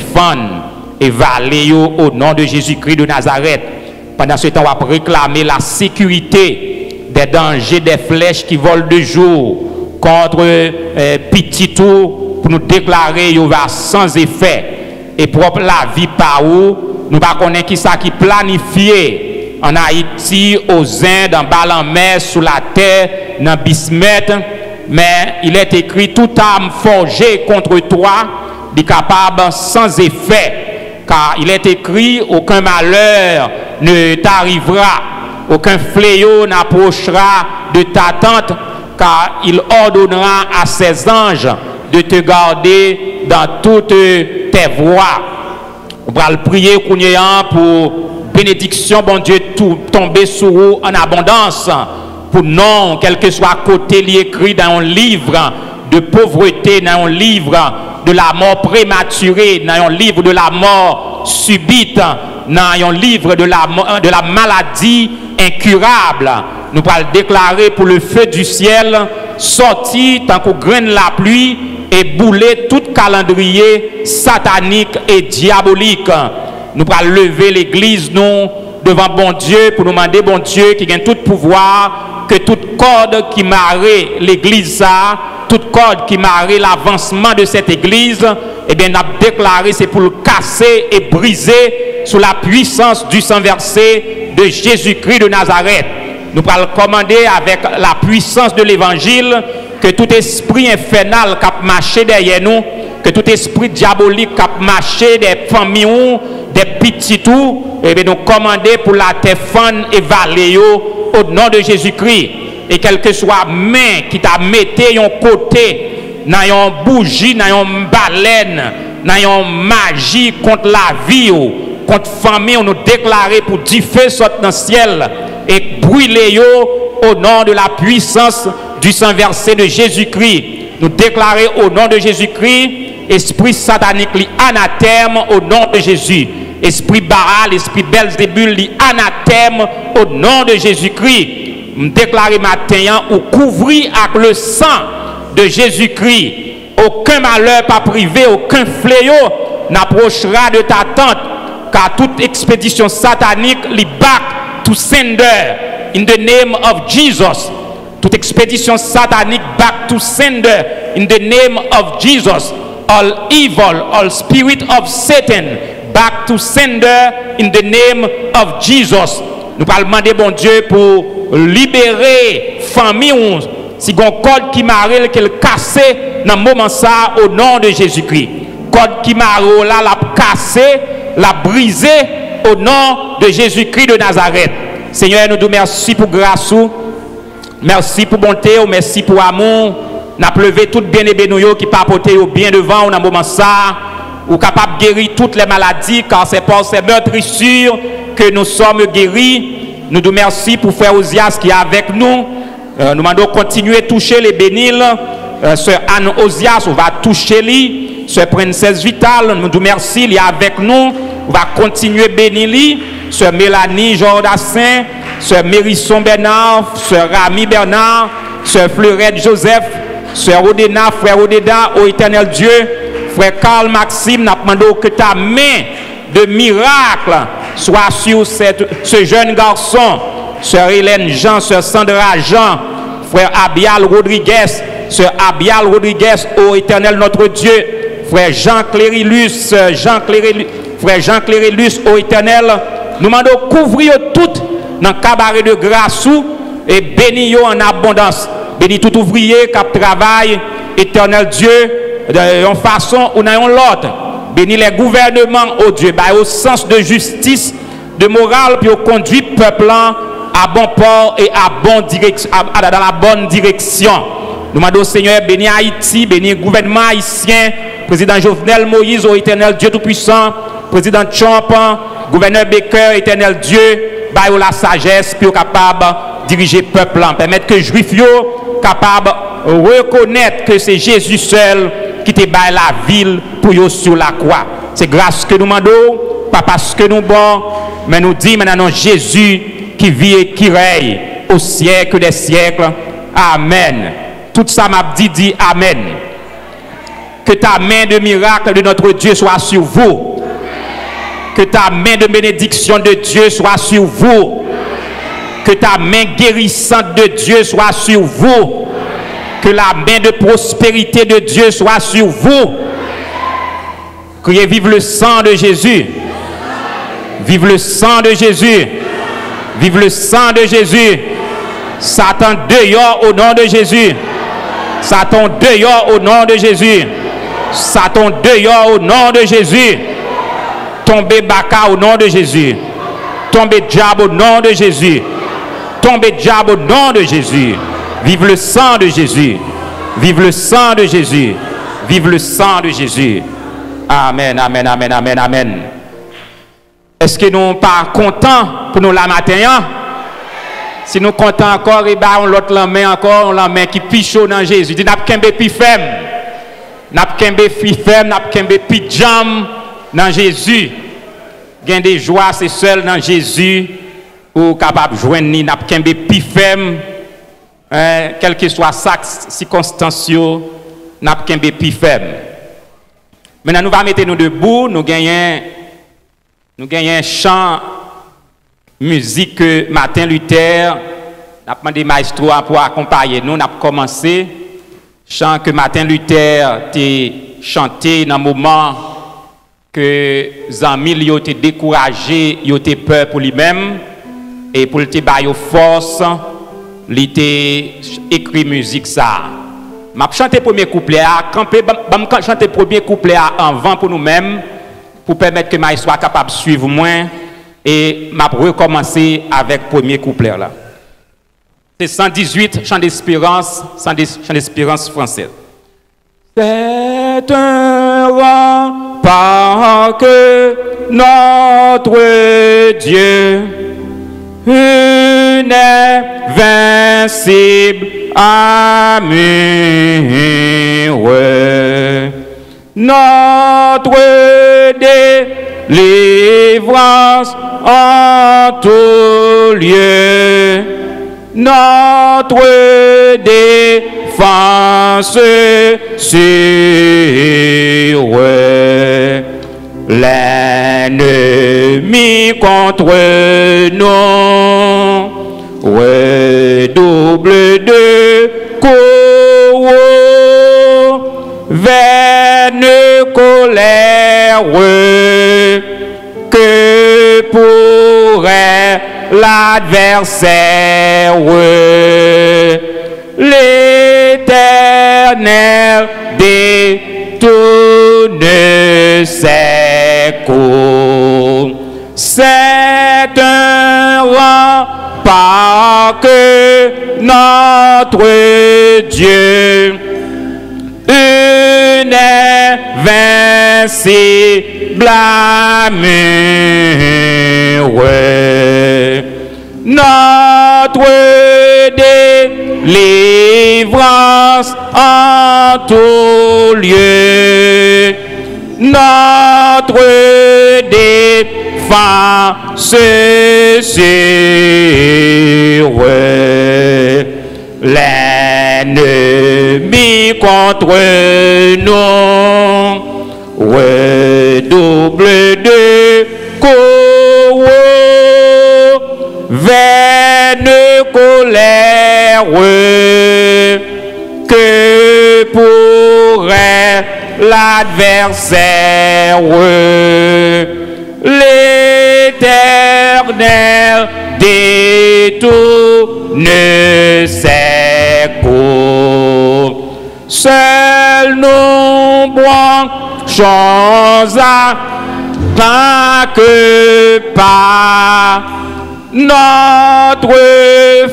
et valer au nom de Jésus-Christ de Nazareth. Pendant ce temps, on va réclamer la sécurité des dangers des flèches qui volent de jour contre petit tout pour nous déclarer yo va sans effet et propre la vie par où nous ne connaissons pas qui ça qui planifié en Haïti, aux Indes, en bas en mer, sous la terre, dans Bismuth, mais il est écrit toute arme forgée contre toi est capable sans effet, car il est écrit aucun malheur ne t'arrivera, aucun fléau n'approchera de ta tente, car il ordonnera à ses anges de te garder dans toutes tes voies. On va le prier pour bénédiction, bon Dieu, tout tomber sur vous en abondance. Pour non, quel que soit côté li écrit dans un livre de pauvreté, dans un livre de la mort prématurée, dans un livre de la mort subite, dans un livre de la maladie incurable. Nous allons déclarer pour le feu du ciel, sortir tant qu'on graine la pluie et bouler tout calendrier satanique et diabolique. Nous allons lever l'église, nous, devant bon Dieu, pour nous demander, bon Dieu, qui gagne tout pouvoir, que toute corde qui marrait l'église, ça, toute corde qui marrait l'avancement de cette église, eh bien, nous avons déclaré, c'est pour le casser et briser sous la puissance du sang versé de Jésus-Christ de Nazareth. Nous allons commander avec la puissance de l'évangile que tout esprit infernal qui a marché derrière nous, que tout esprit diabolique qui a marché des familles, des petits tout, et bien nous commander pour la défendre et valer au nom de Jésus-Christ. Et quelle que soit main qui t'a mis un côté, dans une bougie, dans une baleine, dans une magie contre la vie, contre la famille, on nous déclarer pour du feu sortir dans le ciel et brûler au nom de la puissance du sang versé de Jésus-Christ. Nous déclarer au nom de Jésus-Christ, esprit satanique, anathème au nom de Jésus. Esprit Baal, esprit Belzébul, anathème au nom de Jésus-Christ. Nous déclarer matin ou couvrir avec le sang de Jésus-Christ. Aucun malheur pas privé, aucun fléau n'approchera de ta tente, car toute expédition satanique li back to sender in the name of Jesus. Toute expédition satanique back to sender in the name of Jesus. All evil, all spirit of Satan back to sender in the name of Jesus. Nous allons demander bon Dieu pour libérer famille si un code qui marre qu'elle cassé dans le moment ça au nom de Jésus-Christ. Code qui marre là la cassé, la brisé au nom de Jésus-Christ de Nazareth. Seigneur, nous te merci pour grâce, merci pour bonté, merci pour amour. Nous avons levé tout bien et bénouillot qui papoté au bien devant dans le moment ça, ou capable de guérir toutes les maladies, car c'est par ces meurtrissures que nous sommes guéris. Nous te merci pour frère Osias qui est avec nous. Nous demandons continuer à toucher les béniles. Sœur Anne Osias, on va toucher lui. Sœur Princesse Vital, nous te merci, il est avec nous. On va continuer à bénir lui. Sœur Mélanie Jordassin, Sœur Mérisson Bernard, Sœur Rami Bernard, Sœur Fleurette Joseph, Sœur Odena, Frère Odeda, ô éternel Dieu, Frère Carl Maxime, nous demandons que ta main de miracle soit sur ce jeune garçon, Sœur Hélène Jean, Sœur Sandra Jean, Frère Abial Rodriguez, Sœur Abial Rodriguez, ô éternel notre Dieu, Frère Jean Clérilus, Frère Jean Clérilus, ô éternel, nous demandons couvrir tout dans le cabaret de grâce et bénir en abondance. Bénis tout ouvrier qui travaille, éternel Dieu, en façon ou dans l'autre. Bénis les gouvernements, oh Dieu, au sens de justice, de morale, puis au conduit peuple à bon port et à bon dans la bonne direction. Nous demandons, Seigneur, bénis Haïti, bénis le gouvernement haïtien, président Jovenel Moïse, au éternel Dieu Tout-Puissant, président Trump, gouverneur Baker, éternel Dieu, baille la sagesse, puis capable de diriger le peuple, permettre que les Juifs soient capables de reconnaître que c'est Jésus seul qui te baille la ville pour eux sur la croix. C'est grâce que nous demandons, pas parce que nous bon, mais nous disons maintenant Jésus qui vit et qui règne au siècle des siècles. Amen. Tout ça m'a dit Amen. Que ta main de miracle de notre Dieu soit sur vous. Que ta main de bénédiction de Dieu soit sur vous. Que ta main guérissante de Dieu soit sur vous. Que la main de prospérité de Dieu soit sur vous. Criez vive le sang de Jésus. Vive le sang de Jésus. Vive le sang de Jésus. Satan dehors au nom de Jésus. Satan dehors au nom de Jésus. Satan dehors au nom de Jésus. Tombez Baka au nom de Jésus. Tombez diable au nom de Jésus. Tombez diable au nom de Jésus. Vive le sang de Jésus. Vive le sang de Jésus. Vive le sang de Jésus. Amen, amen, amen, amen, amen. Est-ce que nous pas contents pour nous la matin? Si nous contents encore, et ben on l'autre la main encore, on la main qui pichot dans Jésus. Dit n'a pas qu'un pi ferme. N'a pas qu'un pi ferme, n'a pas qu'un pi jam dans Jésus. Gain des joies, c'est seul dans Jésus ou capable de joindre ni n'a pas qu'un pi ferme. Quel que soit sa circonstance, n'a pas qu'un pi ferme. Maintenant nous va mettre nous debout, nous gagnons un chant musique que Martin Luther n'a demandé maestro pour accompagner nous. N'a commencé chant que Martin Luther a chanté dans le moment que les amis ont été découragés, ils ont été peur pour lui-même, et pour le bailler force, il a écrit musique ça. Je vais chanter le premier couplet, je vais chanter le premier couplet avant pour nous-mêmes, pour permettre que je sois capable de suivre moi, et je vais recommencer avec le premier couplet là. C'est 118, chant d'espérance, chant d'espérance française. C'est un rempart que notre Dieu, invincible, amour, notre délivrance en tout lieu, notre défense sûre. L'ennemi contre nous redouble de courroux, vaine colère, que pourrait l'adversaire? L'Éternel détourne ses coups. C'est un rempart que notre Dieu, invincible, amour, notre délivrance en tout lieu, notre défense sûre. L'ennemi contre nous redouble de courroux, vaine colère, que pourrait l'adversaire? L'Éternel détourne ses coups. Seuls nous branchons à que pas. Notre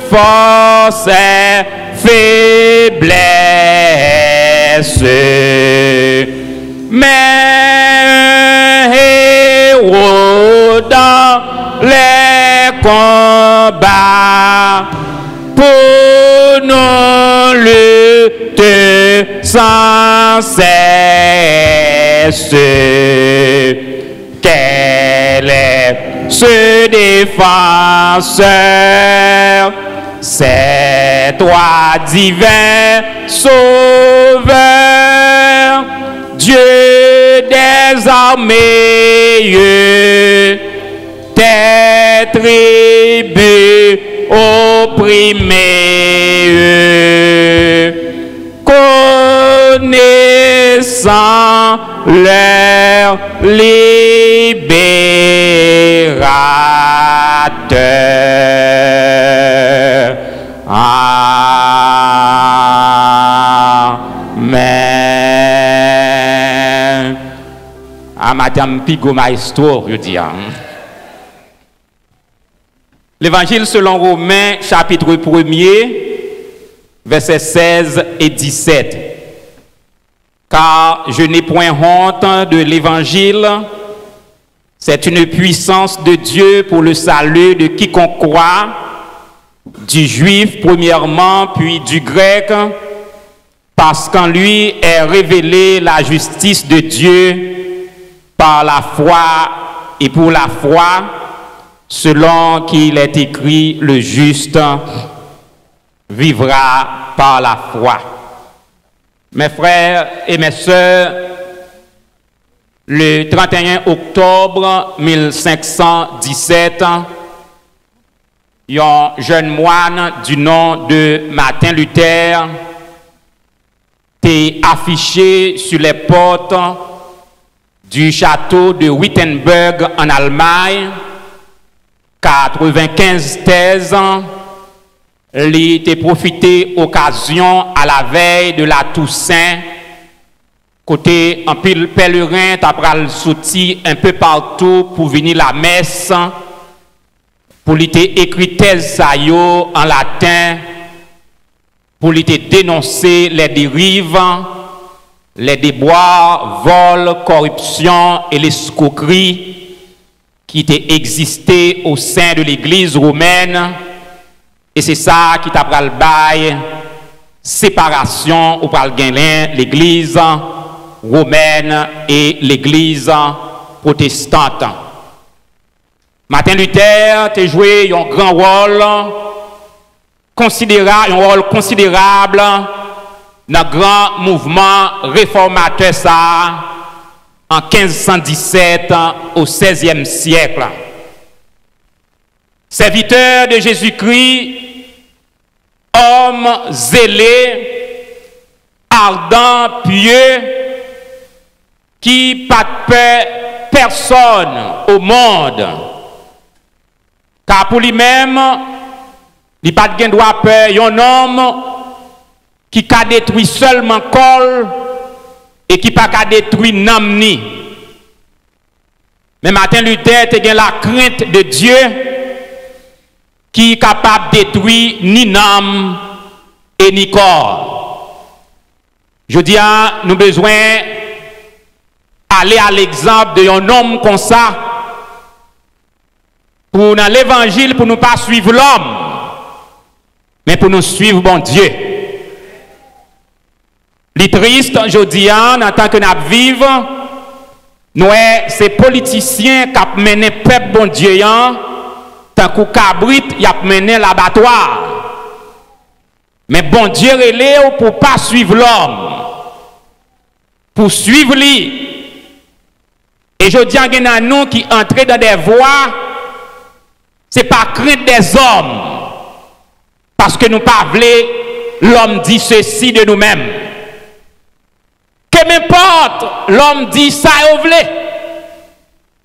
force est faiblesse, mais héros dans les combats, pour nous lutter sans cesse. Quel est ce défenseur? C'est toi, divin sauveur, Dieu des armées, tes tribus opprimées, connaissant leur libérateur. Amen. À Madame Pigo Maestro, je dis. L'évangile selon Romains, chapitre 1er, versets 16 et 17. Car je n'ai point honte de l'évangile, c'est une puissance de Dieu pour le salut de quiconque croit, du juif premièrement, puis du grec, parce qu'en lui est révélée la justice de Dieu par la foi et pour la foi, selon qu'il est écrit, le juste vivra par la foi. Mes frères et mes sœurs, le 31 octobre 1517, un jeune moine du nom de Martin du château de Wittenberg en Allemagne, 95 thèses, il était profité occasion à la veille de la Toussaint, côté un pile pèlerin, t'as sorti un peu partout pour venir la messe, pour lui écrit thèse en latin, pour lui dénoncer les dérives, les déboires, vols, corruption et l'escroquerie qui étaient existé au sein de l'Église romaine. Et c'est ça qui t'a pris le bail, séparation ou pral gagner l'Église romaine et l'Église protestante. Martin Luther a joué un grand rôle considérable dans le grand mouvement réformateur ça en 1517 au XVIe siècle. Serviteur de Jésus-Christ, homme zélé, ardent, pieux, qui pas de peur personne au monde. Car pour lui-même, il n'a pas de droit peur, un homme qui a détruit seulement col et qui n'a pas détruit namni. Mais Martin Luther a la crainte de Dieu qui est capable de détruire ni n'âme et ni corps. Je dis, nous avons besoin d'aller à l'exemple d'un homme comme ça, pour dans l'évangile, pour ne pas suivre l'homme, mais pour nous suivre bon Dieu. Les tristes, je dis, en tant que nous vivons, nous, ces politiciens qui ont mené le peuple bon Dieu, tant que cabrit, il a mené l'abattoir. Mais bon Dieu est pour ne pas suivre l'homme, pour suivre lui. Et je dis à nous qui entrent dans des voies, ce n'est pas crainte des hommes, parce que nous ne pas l'homme dit ceci de nous-mêmes. Que m'importe, l'homme dit ça et vous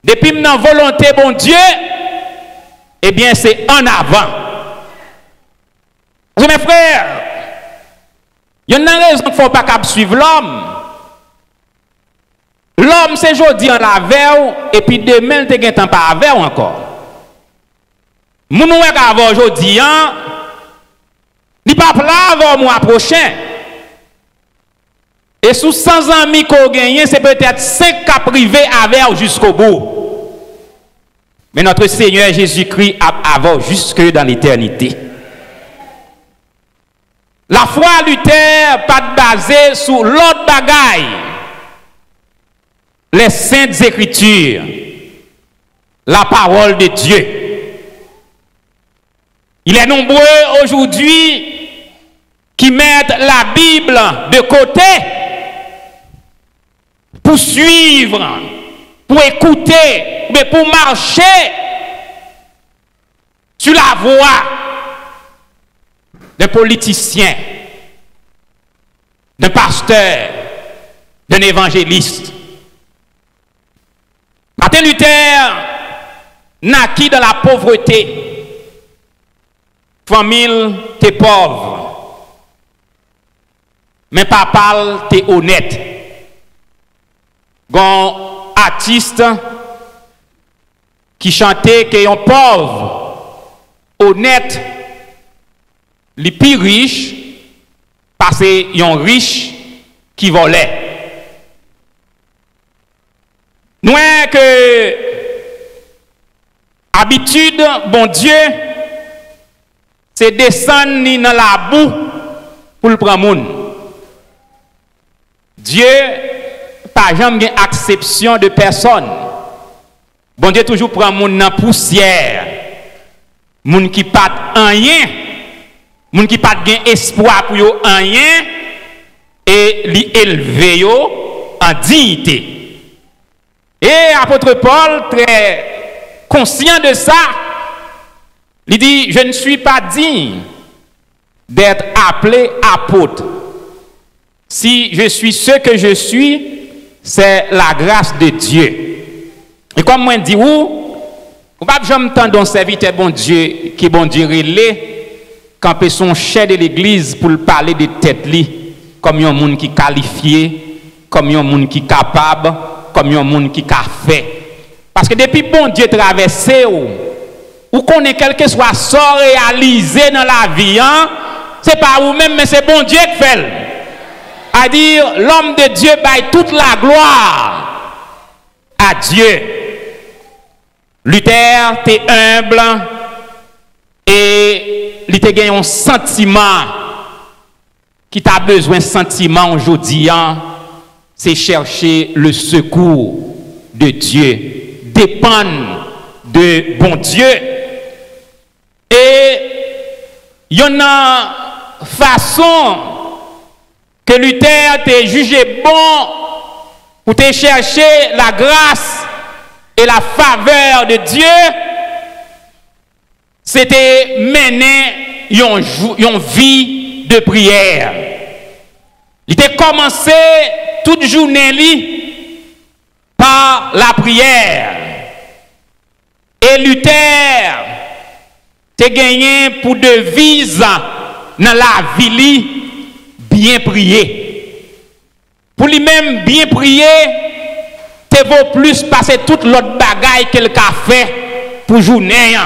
depuis notre volonté, bon Dieu, eh bien c'est en avant. Mes frères, il y a une raison qu'il ne faut pas suivre l'homme. L'homme, c'est aujourd'hui en la veille, et puis demain, il ne temps pas à veille encore. Mon nous avant aujourd'hui, il n'est pas là avant le mois prochain. Et sous 100 amis qu'on gagne, c'est peut-être 5 cas privés avec jusqu'au bout. Mais notre Seigneur Jésus-Christ a avant jusque dans l'éternité. La foi à Luther pas basée sur l'autre bagaille. Les saintes écritures. La parole de Dieu. Il est nombreux aujourd'hui qui mettent la Bible de côté pour suivre, pour écouter, mais pour marcher sur la voie d'un politicien, d'un pasteur, d'un évangéliste. Martin Luther naquit dans la pauvreté. Famille, t'es pauvre. Mais papa, t'es honnête. Gon artiste qui chantait que un pauvre, honnête, les plus riches, parce qu'il y a un riche qui volait. Nous que habitude, bon Dieu, c'est descendre dans la boue pour le prendre. Dieu, pas jamais acception de personne. Bon Dieu toujours prend moun dans poussière. Moun qui pas rien, moun qui pas gain espoir pour yo rien et li élever yo en dignité. Et apôtre Paul très conscient de ça, il dit je ne suis pas digne d'être appelé apôtre. Si je suis ce que je suis, c'est la grâce de Dieu. Et comme moi dis ou pas jamais entendre un serviteur bon Dieu qui bon Dieu relé camper son chef de l'église pour parler de tête li comme un monde qui qualifié, comme un monde qui capable, comme un monde qui a fait. Parce que depuis bon Dieu traversé ou connaît quelque soit sort réalisé dans la vie, hein, c'est pas vous-même mais c'est bon Dieu qui fait. À dire l'homme de Dieu baille toute la gloire à Dieu. Luther était humble et il était gagné un sentiment qui t'a besoin de sentiment aujourd'hui, c'est chercher le secours de Dieu, dépendre de bon Dieu. Et il y en a façon que Luther t'a jugé bon pour te chercher la grâce et la faveur de Dieu, c'était mener une vie de prière. Il était commencé toute journée par la prière. Et Luther t'a gagné pour devise dans la vie bien prier. Pour lui-même bien prier, te vaut plus passer toute l'autre bagaille qu'elle a fait pour journée.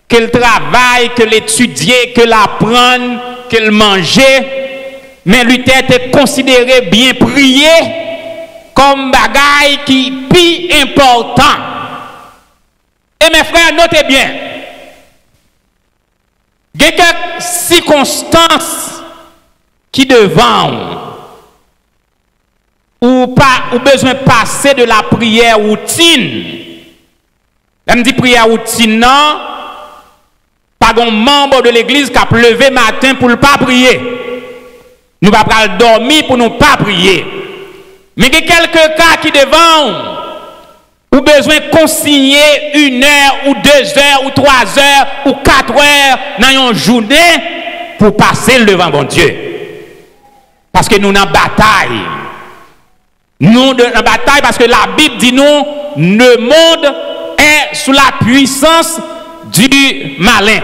Qu'elle travaille, qu'elle étudie, qu'elle apprend, qu'elle mange. Mais Luther était considéré bien prier comme bagaille qui est plus important. Et mes frères, notez bien. Il y a quelques circonstances qui devant ou besoin de passer de la prière routine. Je me dis prière routine, non, pas un membre de l'église qui a levé matin pour ne pas prier. Nous ne pouvons pas dormir pour ne pas prier. Mais il y a quelques cas qui devant ou besoin de consigner 1 heure ou 2 heures ou 3 heures ou 4 heures dans une journée pour passer devant bon Dieu. Parce que nous sommes en bataille. Nous sommes en bataille parce que la Bible dit nous, le monde est sous la puissance du malin.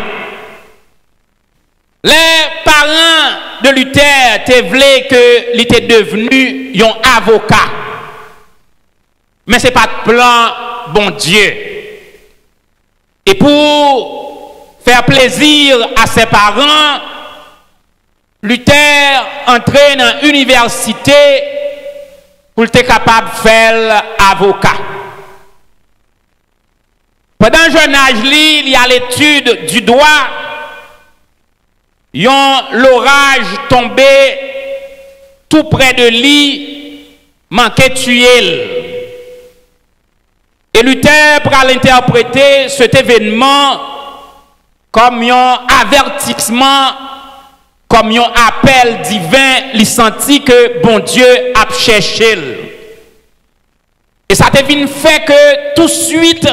Les parents de Luther te voulaient qu'il était devenu un avocat. Mais ce n'est pas de plan bon Dieu. Et pour faire plaisir à ses parents, Luther entrait dans l'université pour être capable de faire avocat. Pendant un jeune âge, il y a l'étude du droit. L'orage tombé tout près de lui, manquait de tuer. Et Luther pourra l'interpréter cet événement comme un avertissement, comme un appel divin. Il sentit que bon Dieu a cherché. Et ça devine fait que tout de suite,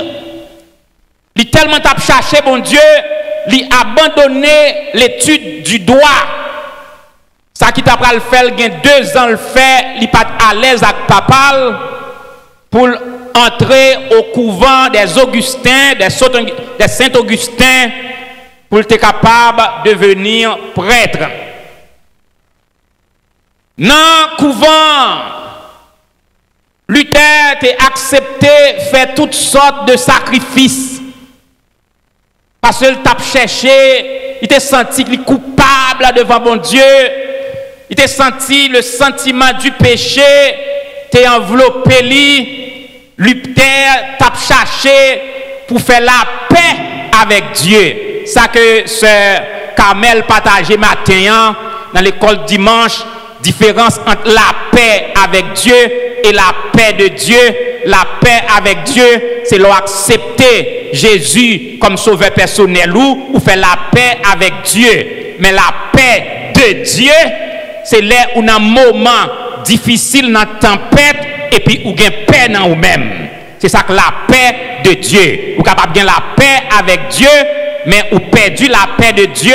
il tellement a cherché bon Dieu, il a abandonné l'étude du droit. Ça qui t'a pris le faire, il y a 2 ans le fait, il n'est pas à l'aise avec papa pour entrer au couvent des Augustins, des Saint-Augustins, pour être capable de devenir prêtre. Dans le couvent, Luther a accepté de faire toutes sortes de sacrifices. Parce qu'il t'a cherché, il t'a senti qu'il est coupable devant bon Dieu. Il t'a senti le sentiment du péché, t'a enveloppé lui. Luther t'a cherché pour faire la paix avec Dieu. Ça que Sœur Carmel partageait matin dans l'école dimanche, différence entre la paix avec Dieu et la paix de Dieu. La paix avec Dieu, c'est l'accepter Jésus comme sauveur personnel ou faire la paix avec Dieu. Mais la paix de Dieu, c'est là où dans un moment difficile, dans la tempête, et puis où gain paix dans vous-même. C'est ça que la paix de Dieu. Vous êtes capable de gagner la paix avec Dieu, mais vous perdu la paix de Dieu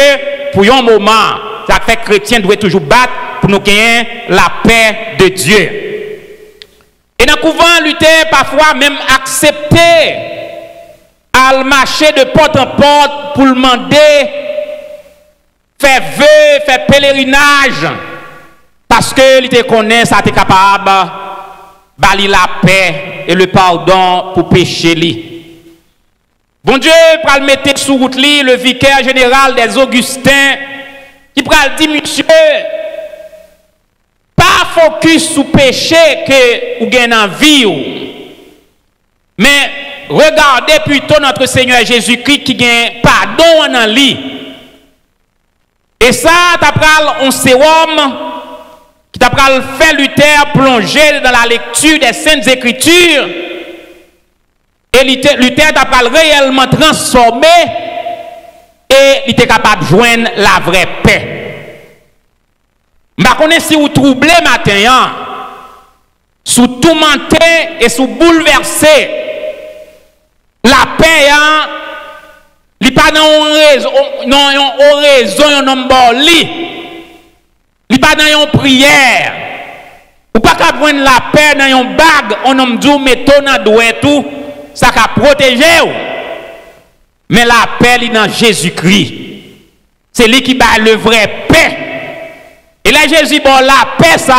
pour un moment. Ça fait que les chrétiens doivent toujours battre pour nous gagner la paix de Dieu. Et dans le couvent, Luther parfois même accepté à marcher de porte en porte pour demander, faire vœu, faire pèlerinage, parce que il te connaît, ça t'est capable bali la paix et le pardon pour pécher li. Bon Dieu, pour le mettre sous route li, le vicaire général des Augustins, qui pral dire monsieur, pas focus sur péché que ou gagne en vie ou, mais regardez plutôt notre Seigneur Jésus-Christ qui gagne pardon en lui. Et ça, tu pral un sérum qui t'a pral fait Luther plonger dans la lecture des Saintes Écritures. Et Luther t'a pral réellement transformé et il était capable de joindre la vraie paix. Je ne sais pas si vous troublez matin, sous tourmenté et sous bouleversé, la paix, il n'est pas dans une raison, il n'est pas dans une prière. Ou pas qu'à prendre la paix dans une bague, on a dit, mettons dans doué tout, ça va protéger. Mais la paix, il est dans Jésus-Christ. C'est lui qui bat le vrai paix. Et là, Jésus, bon, la paix, ça,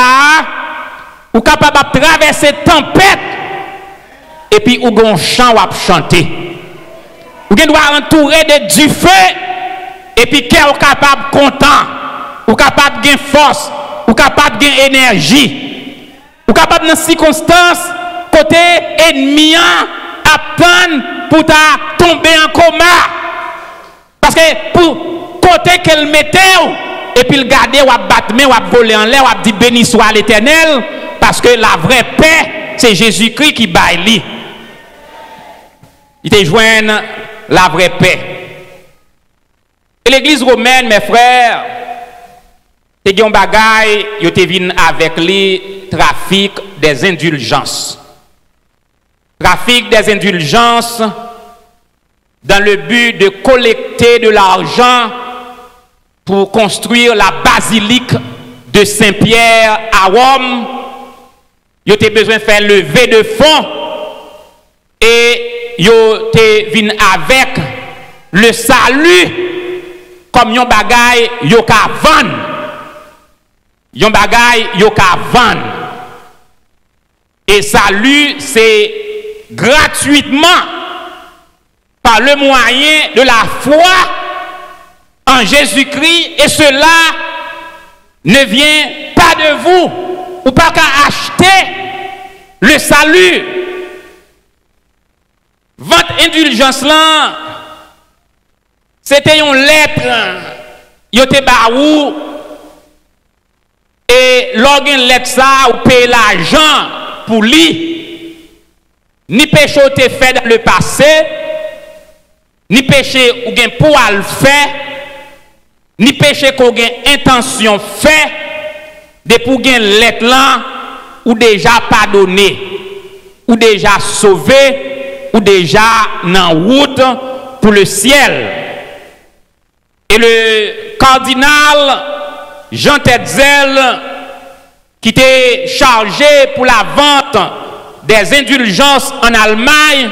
ou capable de traverser tempête, et puis, ou gon chant ou chanter. Ou doit entourer du feu, et puis, qui est capable content, ou capable de force, ou capable de énergie, ou capable de circonstances, côté ennemi, attendre pour tomber en coma. Parce que pour côté qu'elle mettait, et puis le garder ou battre ou voler en l'air ou dire béni soit l'Éternel, parce que la vraie paix c'est Jésus-Christ qui baille. Il te joint la vraie paix. Et l'église romaine, mes frères, te gen bagay yo te vin avec les trafic des indulgences. Trafic des indulgences dans le but de collecter de l'argent pour construire la basilique de Saint-Pierre à Rome. Ils ont besoin de faire lever de fonds et ils ont venu avec le salut comme yon bagay yo ka vendre. Yon bagay yo ka vendre. Et salut c'est gratuitement par le moyen de la foi en Jésus-Christ, et cela ne vient pas de vous, ou pas qu'à acheter le salut. Votre indulgence là, c'était une lettre, yote baou, et lorsqu'une lettre ça, ou paye l'argent pour lui, ni péché ou te fait dans le passé, ni péché ou gen pour le faire, ni péché qu'on a intention fait, de pour gen lettre là, ou déjà pardonné, ou déjà sauvé, ou déjà en route pour le ciel. Et le cardinal Jean Tetzel, qui était chargé pour la vente des indulgences en Allemagne,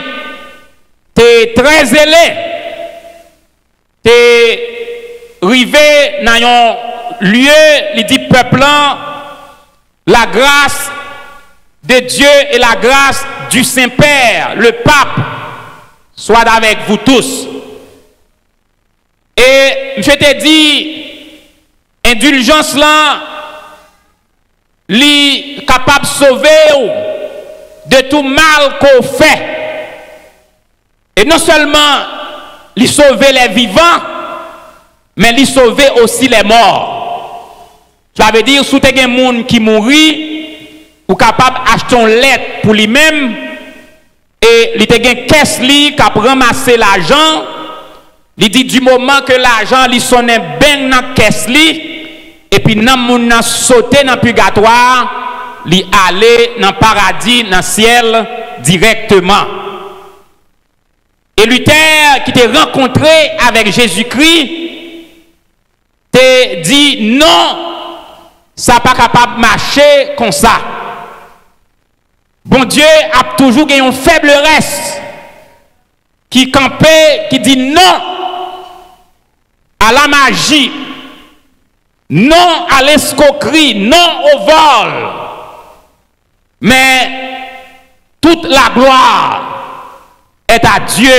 était très zélé. T'es rivé dans un lieu, il dit peuple, la grâce de Dieu et la grâce du Saint-Père, le pape, soit avec vous tous. Et je te dis, indulgence là, li capable de sauver de tout mal qu'on fait. Et non seulement li sauver les vivants, mais li sauver aussi les morts. Ça veut dire, si tu as des gens qui mourit, ou capable d'acheter une lettre pour lui-même, et il te gen caisse li qui a ramassé l'argent, il dit du moment que l'argent li sonne bien dans la caisse li, et puis nan moun nan sauté dans le purgatoire, li aller dans le paradis, dans le ciel directement. Et Luther qui t'est rencontré avec Jésus-Christ, te dit non, ça pas capable de marcher comme ça. Bon Dieu a toujours gagné un faible reste qui campait, qui dit non à la magie, non à l'escroquerie, non au vol. Mais toute la gloire est à Dieu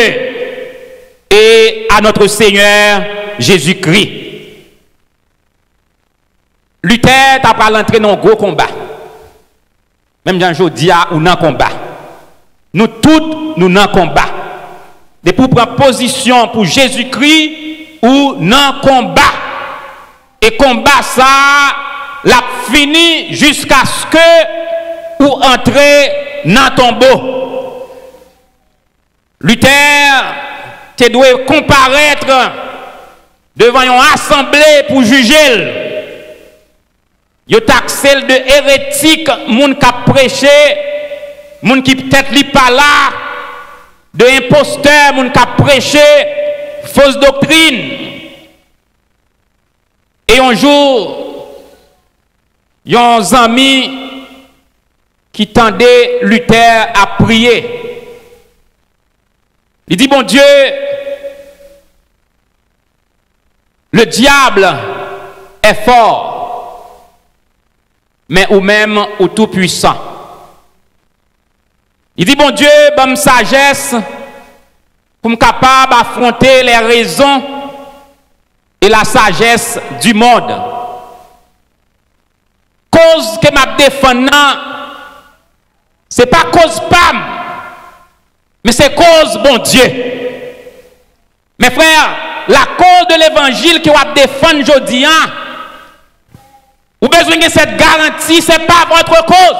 et à notre Seigneur Jésus-Christ. Luther t'a pas l'entrée dans un gros combat. Même Jean-Jodi ou dans combat. Nous tous, nous dans combat. De pour prendre position pour Jésus-Christ ou dans combat. Et combat ça, l'a fini jusqu'à ce que ou entrer dans le tombeau. Luther, tu dois comparaître devant une assemblée pour juger. Yo taxé de hérétique, moun qui a prêché, moun qui peut-être li pas là, de imposteur, moun qui a prêché fausse doctrine. Et un jour, yon ami qui tendait Luther à prier. Il dit, bon Dieu, le diable est fort, mais ou même ou tout puissant. Il dit, bon Dieu, bonne sagesse pour me capable d'affronter les raisons et la sagesse du monde. Cause que m'a défendant, c'est pas cause PAM, mais c'est cause bon Dieu. Mes frères, la cause de l'évangile que vous défendre aujourd'hui, vous avez besoin de cette garantie, ce n'est pas votre cause.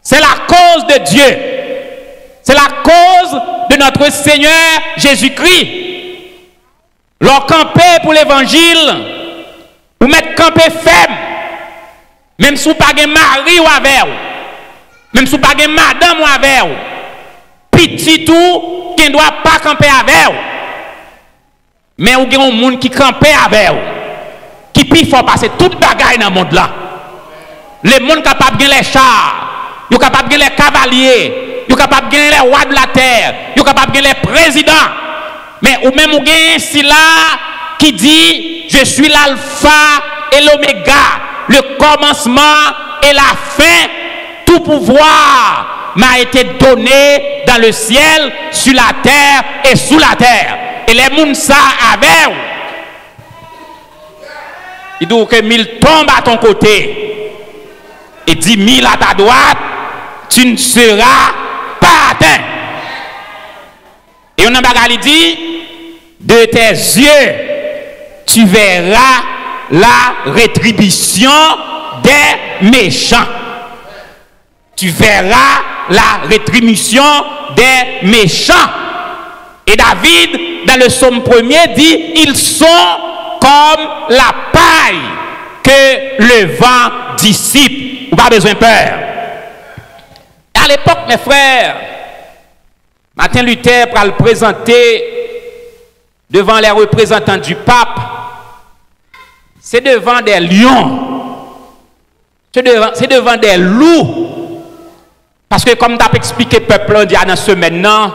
C'est la cause de Dieu. C'est la cause de notre Seigneur Jésus-Christ. Leur camper pour l'évangile, vous mettez camper ferme, même si vous n'avez pas de mari ou avec vous, même si vous n'avez pas de madame ou avec vous, petit tout qui ne doit pas camper avec vous. Mais vous avez un monde qui campe avec vous, qui peut faire passer toute bagaille dans le monde là. Les monde capable de gagner les chars, ils sont capables de gagner les cavaliers, ils sont capables de gagner les rois de la terre, ils sont capables de gagner les présidents. Mais ou même vous avez ici là qui dit je suis l'alpha et l'oméga, le commencement et la fin, tout pouvoir m'a été donné dans le ciel, sur la terre et sous la terre. Et les gens ça avec. Il dit que 1000 tombent à ton côté et 10 000 à ta droite, tu ne seras pas atteint. Et on a dit, de tes yeux, tu verras la rétribution des méchants. Tu verras la rétribution des méchants. Et David, dans le psaume 1er, dit, ils sont comme la paille que le vent dissipe. Vous n'avez pas besoin de peur. À l'époque, mes frères, Martin Luther pour le présenter devant les représentants du pape, c'est devant des lions, c'est devant des loups. Parce que comme tu as expliqué au peuple on dit dans ce maintenant,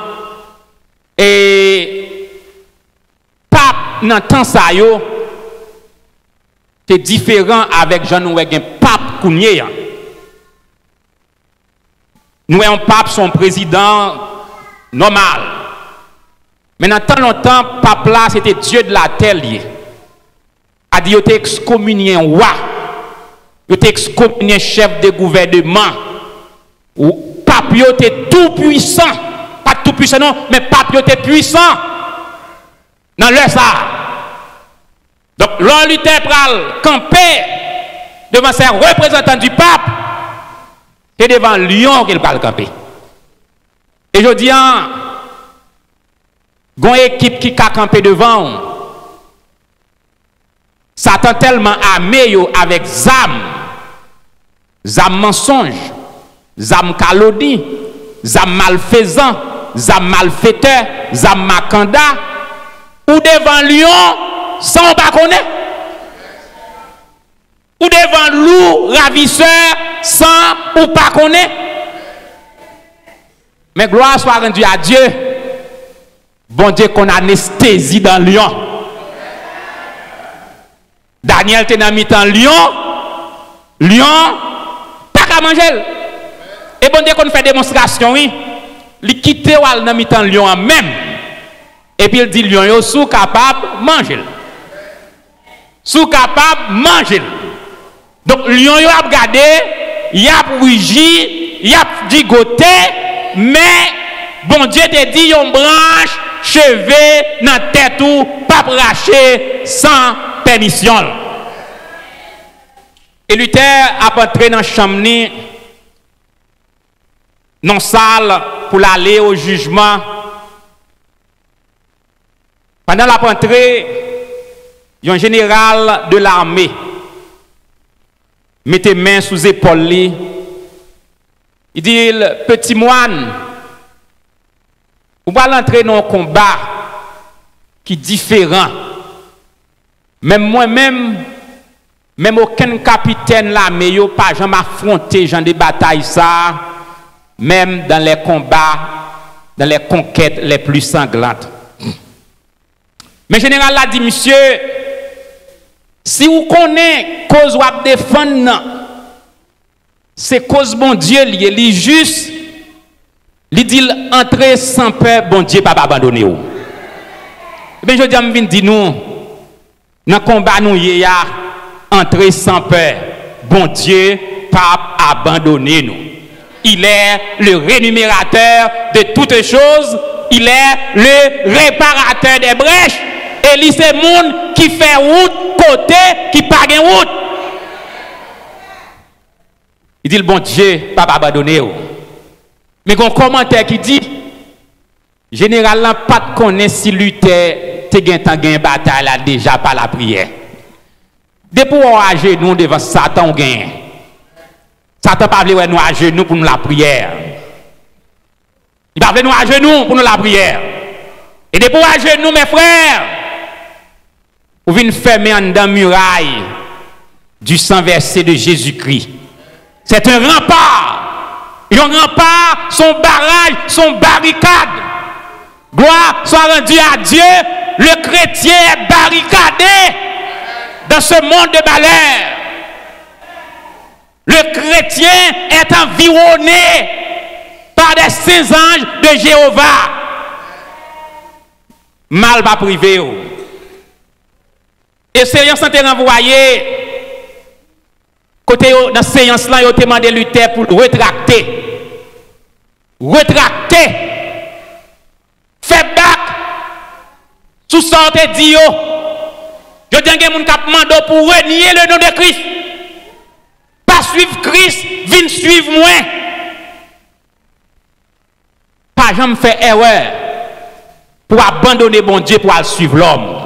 et pape dans temps ça yo, c'est différent avec Jean nous un pape kounye. Nous un pape son président normal. Mais dans tant longtemps, pape là c'était Dieu de la terre lié. A dit il était excommunié roi. Il était excommunié chef de gouvernement. Ou pape était tout puissant. Pas tout puissant non, mais pape était puissant. Dans l'heure ça. Donc, l'on Luther pral camper devant ces représentants du pape, c'est devant Lyon qu'il parle camper. Et je dis, il y a une équipe qui a campé devant. Satan tellement armé avec zam mensonge, zam calodie, zam malfaisant, zam malfaiteur, zam makanda, ou devant Lyon, sans pas connaître. Ou devant loup ravisseur sans ou pas connaître. Mais gloire soit rendue à Dieu. Bon Dieu qu'on anesthésie dans Lyon. Daniel était dans mi-temps Lyon, pas qu'à manger. Et bon Dieu qu'on fait démonstration, oui. Il quitte dans mi-temps Lyon même. Et puis il dit Lyon, yo sous capable manger. Sous capable manger. Donc Lyon yo a regardé, il a rugi, il a digoté, mais bon Dieu te dit yon branche chevet dans tête ou pas raché sans permission. Et Luther a entré dans la chambre, dans la salle pour aller au jugement. Pendant la entrée, il y a un général de l'armée mettez main sous épaule. Il dit, petit moine, vous allez entrer dans un combat qui est différent. Même moi-même, même aucun capitaine là, mais yo pas jamais affronté genre des batailles ça, même dans les combats, dans les conquêtes les plus sanglantes. Mais général l'a dit, monsieur, si vous connaissez cause ou à défendre, c'est cause bon Dieu lié, li juste, li dit entrer sans peur, bon Dieu pas abandonner vous. Mais je dis à nous, dans le combat nous y a entrer sans peur, bon Dieu pas abandonner nous. Il est le rémunérateur de toutes choses, il est le réparateur des brèches. Et lui, c'est le monde qui fait route, côté, qui pas de route. Il dit, le bon Dieu, pas abandonner. Mais il y a un commentaire qui dit, généralement, pas de connaître si Luther te gagne bataille là déjà par la prière. Depuis qu'on a genoux devant Satan, on gagne. Satan pas voulu nous à genoux pour nous la prière. Il pas voulu nous à genoux pour nous la prière. Et depuis qu'on a genoux, mes frères, vous venez fermer en dedans muraille du sang versé de Jésus-Christ. C'est un rempart. Un rempart, son barrage, son barricade. Gloire soit rendue à Dieu. Le chrétien est barricadé dans ce monde de malheur. Le chrétien est environné par des saints anges de Jéhovah. Mal va privé. Et séance santé renvoyé. Côté dans séance là, il a demandé Luther pour retracter. Retracter. Fait back. Sous sorte dit yo. Je dis que mon cap mando pour renier le nom de Christ. Pas suivre Christ, viens suivre moi. Pas jamais faire erreur pour abandonner bon Dieu pour aller suivre l'homme.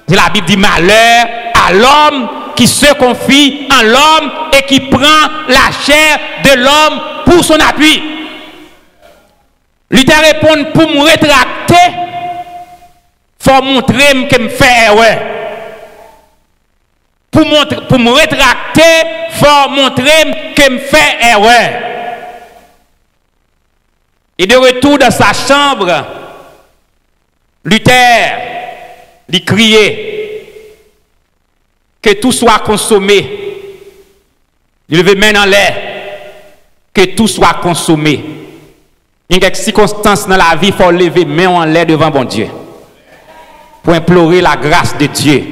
La Bible dit malheur à l'homme qui se confie en l'homme et qui prend la chair de l'homme pour son appui. Luther répond pour me rétracter, faut montrer que me fait erreur. Pour me rétracter, faut montrer que me fait erreur. Et de retour dans sa chambre, Luther lui criait que tout soit consommé. Il levait main en l'air, que tout soit consommé. Il y a quelques circonstances dans la vie, il faut lever main en l'air devant bon Dieu pour implorer la grâce de Dieu.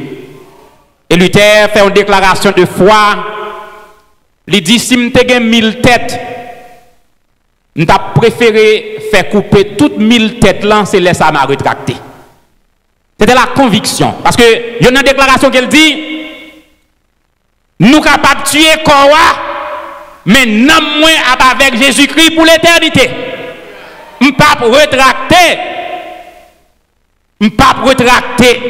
Et Luther fait une déclaration de foi. Il dit, si je te 1000 têtes, je préféré faire couper toutes 1000 têtes là, c'est laisser ma rétracter. C'était la conviction. Parce que il y a une déclaration qu'elle dit, nous sommes capables de tuer Korah, mais non moins avec Jésus-Christ pour l'éternité. Je ne peux pas rétracter. Je ne peux pas rétracter.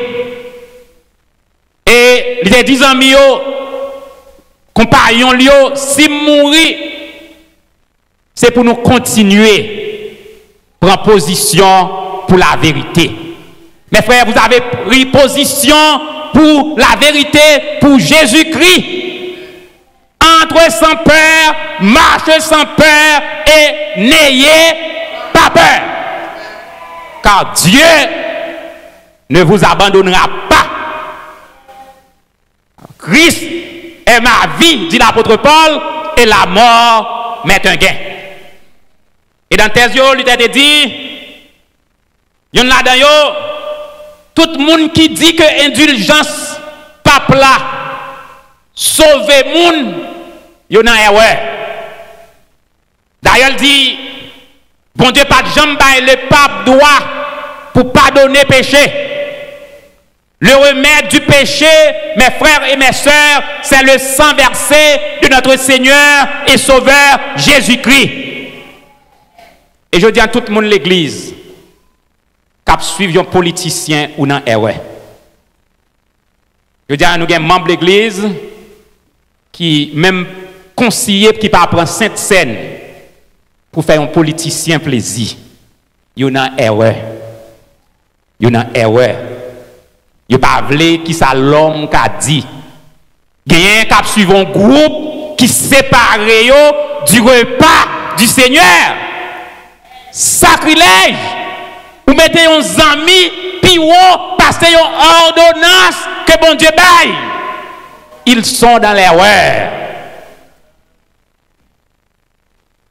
Et les 10 amis, compagnons, si mourir, c'est pour nous continuer prendre position pour la vérité. Mes frères, vous avez pris position pour la vérité, pour Jésus-Christ. Entrez sans peur, marchez sans peur et n'ayez peur, car Dieu ne vous abandonnera pas. Christ est ma vie, dit l'apôtre Paul, et la mort m'est un gain. Et dans tes yeux, il t'a dit, il y en a là-dedans, tout le monde qui dit que indulgence, pape là, sauver monde, il y en a un ouais. D'ailleurs, il dit, bon Dieu, pas de jambe, le pape doit pour pardonner péché. Le remède du péché, mes frères et mes sœurs, c'est le sang versé de notre Seigneur et Sauveur Jésus-Christ. Et je dis à tout le monde l'église, cap suivre un politicien ou non, ouais. Je dis à nous, membres de l'église, qui même conseiller qui pas prendre sainte scène pour faire un politicien plaisir. Il y en a ouais. Il y en a ouais. Il pas voulu qui ça l'homme qu'a dit. Gagne cap suivre un groupe qui sépare du repas du Seigneur. Sacrilège. Vous mettez un ami puis vous passez une ordonnance que bon Dieu baille. Ils sont dans l'erreur.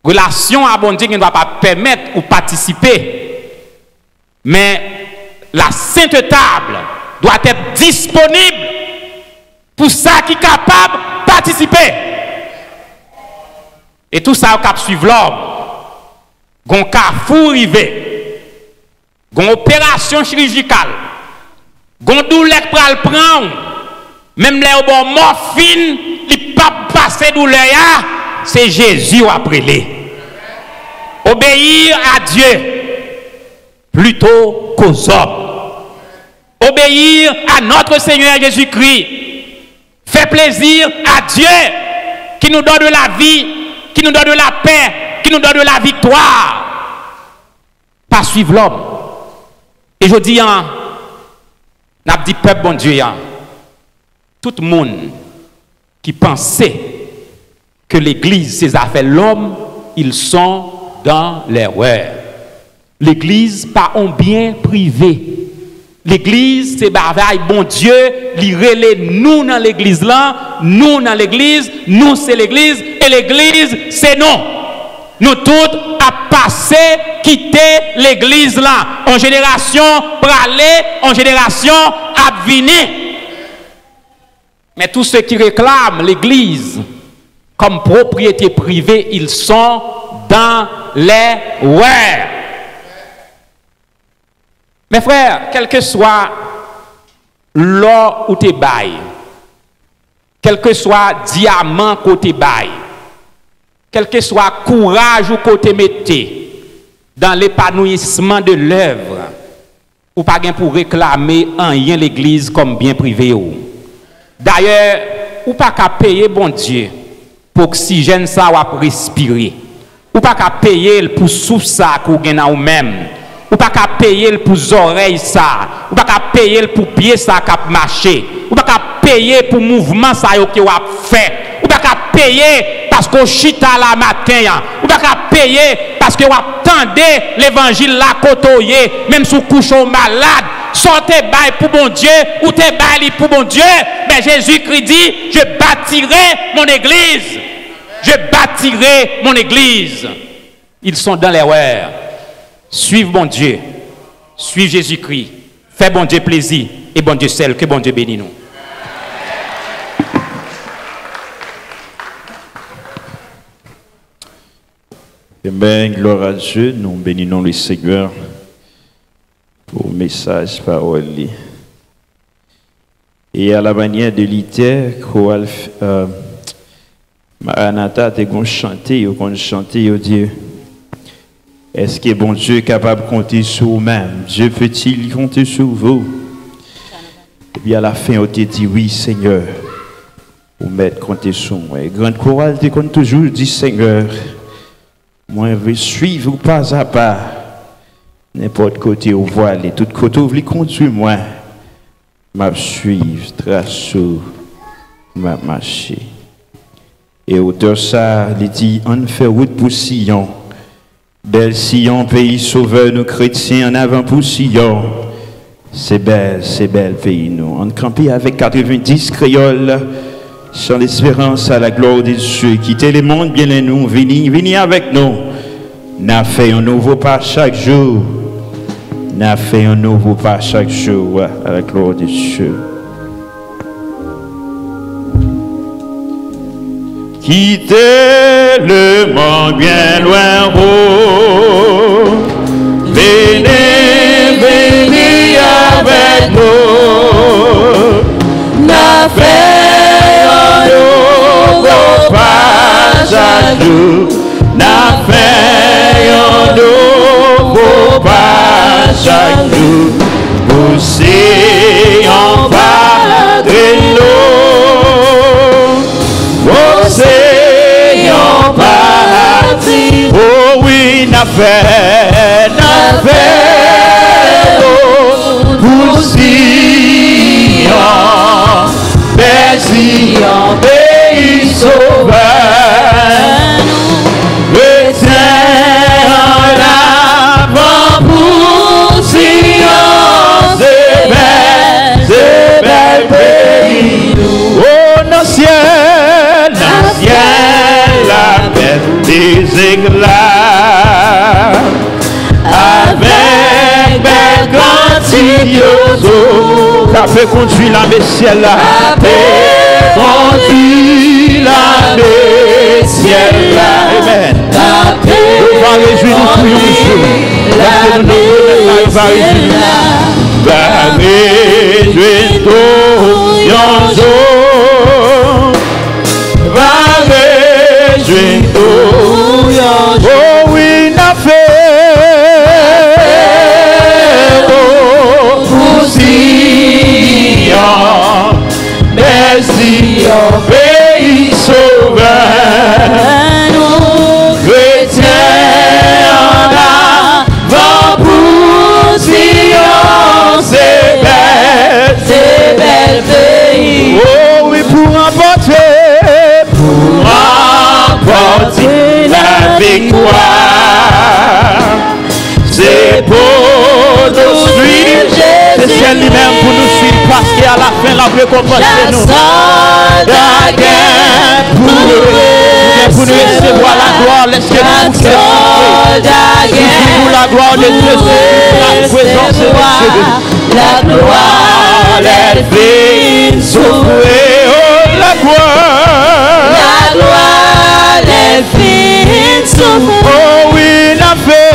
Relation à bon Dieu qui ne va pas permettre ou participer. Mais la sainte table doit être disponible pour ça qui est capable de participer. Et tout ça, on suivre l'homme. Gon carrefour rivé. Gon opération chirurgicale. Gon douleur pour le prendre. Même les bon morphine, il pas passer douleur, c'est Jésus après les. Obéir à Dieu plutôt qu'aux hommes. Obéir à notre Seigneur Jésus-Christ. Fait plaisir à Dieu qui nous donne de la vie, qui nous donne de la paix, qui nous donne de la victoire. Pas suivre l'homme. Et je dis, n'a dit peuple bon Dieu, tout le monde qui pensait que l'église, c'est affaires l'homme, ils sont dans l'erreur. L'église, pas un bien privé. L'église, c'est bavaille, bon Dieu, l'irélé nous dans l'église là, nous dans l'église, nous c'est l'église, et l'église c'est nous. Nous tous à passer, quitter l'église là, en génération pour aller, en génération à venir. Mais tous ceux qui réclament l'église comme propriété privée, ils sont dans l'erreur. Mes frères, quel que soit l'or ou tes bails, quel que soit diamant côté bail, quel que soit courage ou côté mettez dans l'épanouissement de l'œuvre, ou pas bien pour réclamer en rien l'église comme bien privé. D'ailleurs, ou pas qu'à payer bon Dieu pour oxygène ça ou respirer, ou pas qu'à payer pour souffle ça qu'on gagne ou même. Ou pas qu'à payer pour oreilles ça, ou pas qu'à payer pour pied ça qui marcher, ou pas qu'à payer pour mouvement ça qui a fait, ou pas qu'à payer parce qu'on chita la matin, ou pas qu'à payer parce que vous attendez l'évangile là côtoyer, même sous couchon malade, sortez bail pour bon Dieu, ou t'es bail pour bon Dieu, mais Jésus-Christ dit, je bâtirai mon église, je bâtirai mon église. Ils sont dans l'erreur. Suive bon Dieu, suive Jésus-Christ, fais bon Dieu plaisir et bon Dieu seul, que bon Dieu bénisse nous. Amen, gloire à Dieu, nous bénissons le Seigneur pour le message parole. Et à la manière de l'iter, Maranatha te gon chanter, au Dieu. Est-ce que bon Dieu est capable de compter sur vous-même? Dieu peut-il compter sur vous? Et puis à la fin, on te dit oui, Seigneur. Vous m'êtes compter sur moi. Grande chorale, tu comptes toujours dit Seigneur. Moi, je veux suivre pas à pas. N'importe côté où vous allez, tout côté où vous voulez conduire moi. Je suivre, tracer, je marcher. Et auteur ça, il dit, on fait route pour Sion. Bel Sion, pays sauveur, nous chrétiens en avant pour Sion. C'est bel pays, nous. On campé avec 90 créoles, sans l'espérance à la gloire de Dieu. Quittez le monde, bien les nous, venez avec nous. N'a fait un nouveau pas chaque jour. N'a fait un nouveau pas chaque jour à la gloire de Dieu. Quittez le monde bien loin, oh. Venez, venez avec nous. N'a fait un nouveau pas chaque jour. N'a fait un nouveau pas chaque jour. Aussi en bas de l'eau. Aussi en bas. Oh oui, n'a fait aussi en Bézi, en pays sauveur. Des éclats avec belle grandioso. Qu'a fait conduire la ciel là. Qu'a fait conduire la ciel là. Amen. On va réjouir nous pour un jour. Parce que nous va réjouir. Va réjouir tout un jour. Va réjouir tout. Oh oui, n'a fait pour Sion, merci en pays sauveur. Chrétiens en avant pour Sion, c'est bel pays. Oh oui, pour emporter la victoire, c'est pour nous suivre. C'est celle lui-même pour nous suivre parce qu'à la fin la récompense c'est nous. Pour nous recevoir la gloire, laissez nous pour la gloire de Dieu, la présence de Dieu. La gloire, elle fait souffrir. Oh la gloire, la gloire, elle fait souffrir. Oh oui, la paix.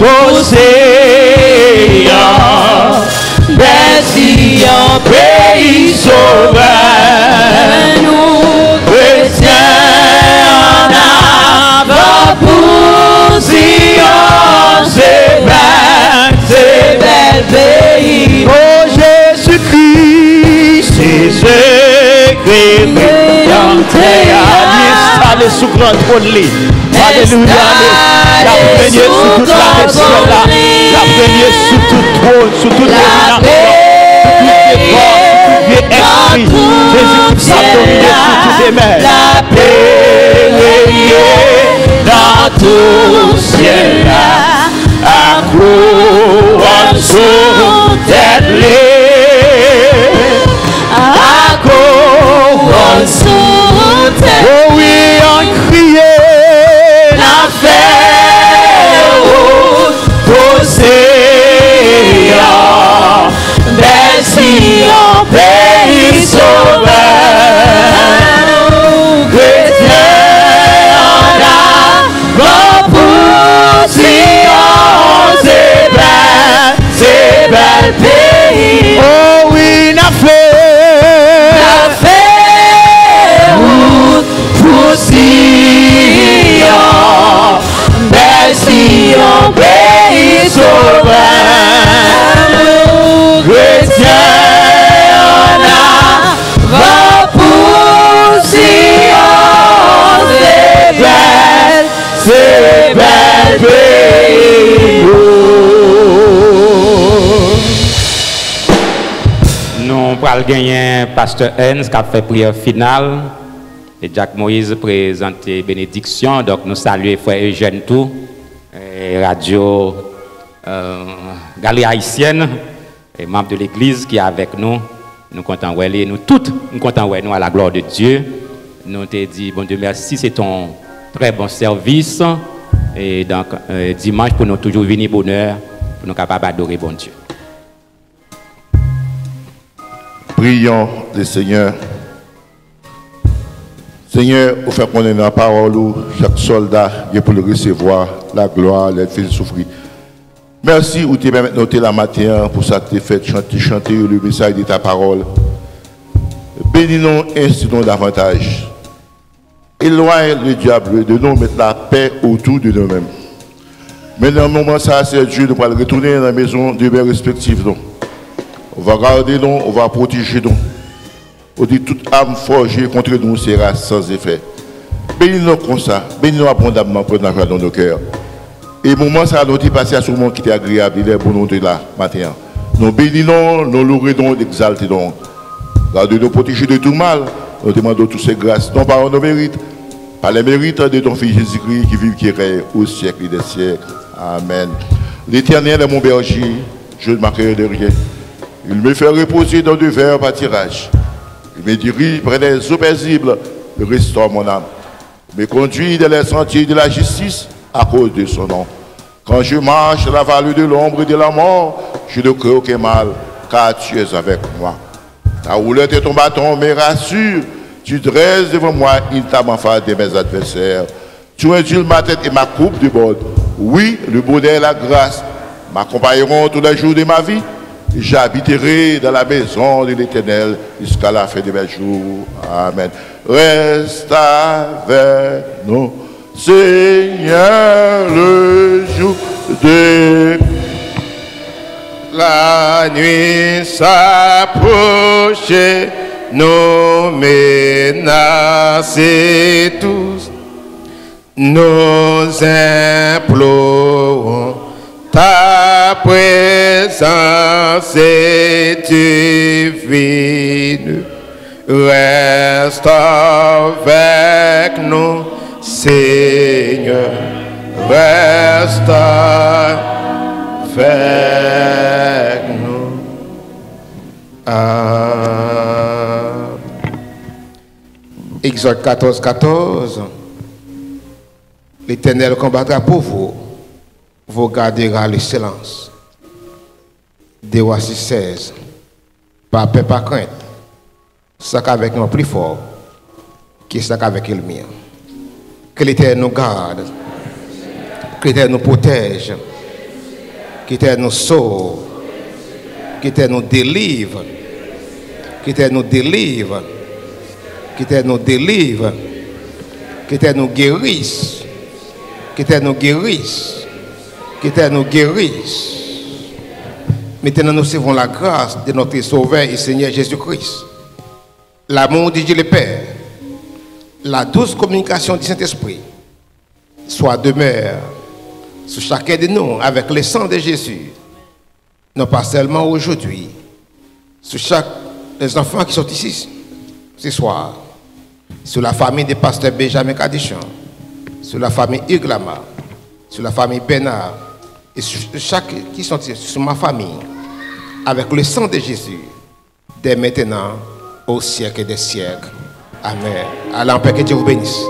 Oh Seigneur, merci en pays sauveur. Nous chrétiens en avant pour Sion, c'est bel pays. Oh Jésus-Christ, c'est Jésus-Christ. Installé sous grand trône. Alléluia. La première sous toute la nation là. La première sous tout trône, sous toute l'éminence, sous tout esprit. Jésus-Christ a dominé sur toutes les mers. La paix régnait dans tout ciel là. À couronne sur tête à couronne sur tête. Oh oui, on criait la fête au Seigneur. Merci en pays sauveur. Chrétiens en avant pour Sion, c'est bel pays. Oh oui, n'a fait pour Sion, bel Sion, pays sauveur. Chrétiens en avant pour Sion, c'est bel pays. Nous allons gagner Pasteur Hens qui a fait prière finale. Et Jacques Moïse présente bénédiction. Donc nous saluons frère Eugène tout, radio Galerie Haïtienne, et membre de l'église qui est avec nous. Nous comptons nous toutes, nous comptons nous à la gloire de Dieu. Nous te dit, bon Dieu, merci, c'est ton très bon service. Et donc, dimanche, pour nous toujours venir bonheur, pour nous capables d'adorer bon Dieu. Prions le Seigneur. Seigneur, au fait qu'on ait dans la parole, chaque soldat est pour le recevoir, la gloire, l'aide, fait souffrir. Merci, où tu es noté la matin pour ça que tu as fait chanter le message de ta parole. Bénis-nous, instituons davantage. Éloigne le diable de nous, mettre la paix autour de nous-mêmes. Mais dans le moment, ça, c'est Dieu, nous allons retourner dans la maison de mes respectifs. On va garder nous, on va protéger nous. On dit toute âme forgée contre nous sera sans effet. Bénis-nous comme ça, bénis-nous abondamment pour nous dans nos cœurs. Et le moment, ça a noté passer à ce moment qui est agréable, il est bon nous de là, matin. Nous bénissons, nous louons, nous exaltons. Gardez nous protéger de tout mal. Nous demandons toutes ces grâces, non par nos mérites, par les mérites de ton Fils Jésus-Christ qui vit, qui règne au siècle des siècles. Amen. L'Éternel est mon berger, je ne manquerai de rien. Il me fait reposer dans de verts pâtirages. Il me dirige près des eaux paisibles, il restaure mon âme. Il me conduit dans les sentiers de la justice à cause de son nom. Quand je marche dans la vallée de l'ombre et de la mort, je ne crains aucun mal, car tu es avec moi. Ta houlette et ton bâton me rassurent. Tu dresses devant moi une table en face de mes adversaires. Tu induis ma tête et ma coupe déborde. Oui, le bonheur et la grâce m'accompagneront tous les jours de ma vie. J'habiterai dans la maison de l'Éternel jusqu'à la fin de mes jours. Amen. Reste avec nous, Seigneur, le jour de la nuit s'approchait, nous menacer tous. Nous implorons ta présence est divine. Reste avec nous, Seigneur. Reste avec nous. Exode 14, 14. L'Éternel combattra pour vous. Vous garderez le silence. Des rois 6, 16. Pas peur, pas crainte. Ça qu'avec nous plus fort, qui ça qu'avec le mien. Que l'Éternel nous garde. Que l'Éternel nous protège. Que l'Éternel nous sauve. Que l'Éternel nous délivre. Que l'Éternel nous délivre. Que l'Éternel nous délivre. Que l'Éternel nous guérisse. Que l'Éternel nous guérisse. Que l'Éternel nous guérisse. Maintenant, nous recevons la grâce de notre Sauveur et Seigneur Jésus-Christ. L'amour de Dieu le Père, la douce communication du Saint-Esprit, soit demeure sur chacun de nous avec le sang de Jésus, non pas seulement aujourd'hui, sur chaque les enfants qui sont ici ce soir, sur la famille du pasteur Benjamin Kadichon, sur la famille Iglama, sur la famille Bénard, et sur chaque qui sont ici, sur ma famille, avec le sang de Jésus, dès maintenant, au siècle des siècles. Amen. Allez en paix, que Dieu vous bénisse.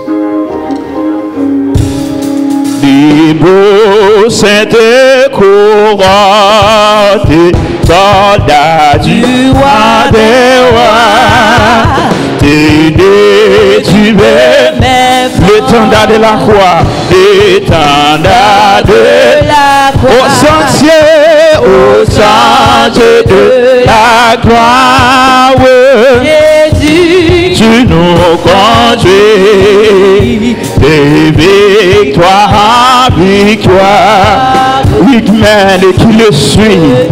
Libre sainte couronne, soldat du roi des rois, tu es l'étendard de la croix, l'étendard de la croix, au sentier de la gloire. Jésus, tu nous conduis de victoire en victoire. Oui, mais qui le suit,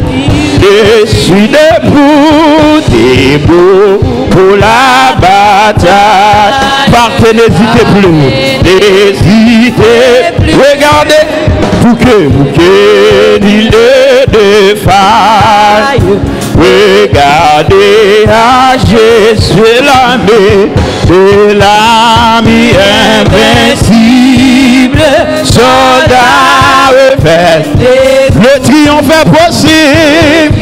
je suis debout pour la bataille. Partez, n'hésitez plus, n'hésitez plus. Regardez, pour que l'île de faille. Regardez. Gardez à Jésus l'armée de l'ami invincible, soldat refait. Le triomphe est possible,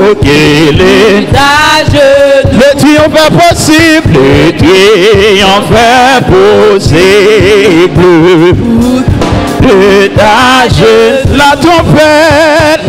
ok, le triomphe est possible, le triomphe est possible. Le tâche, la trompette,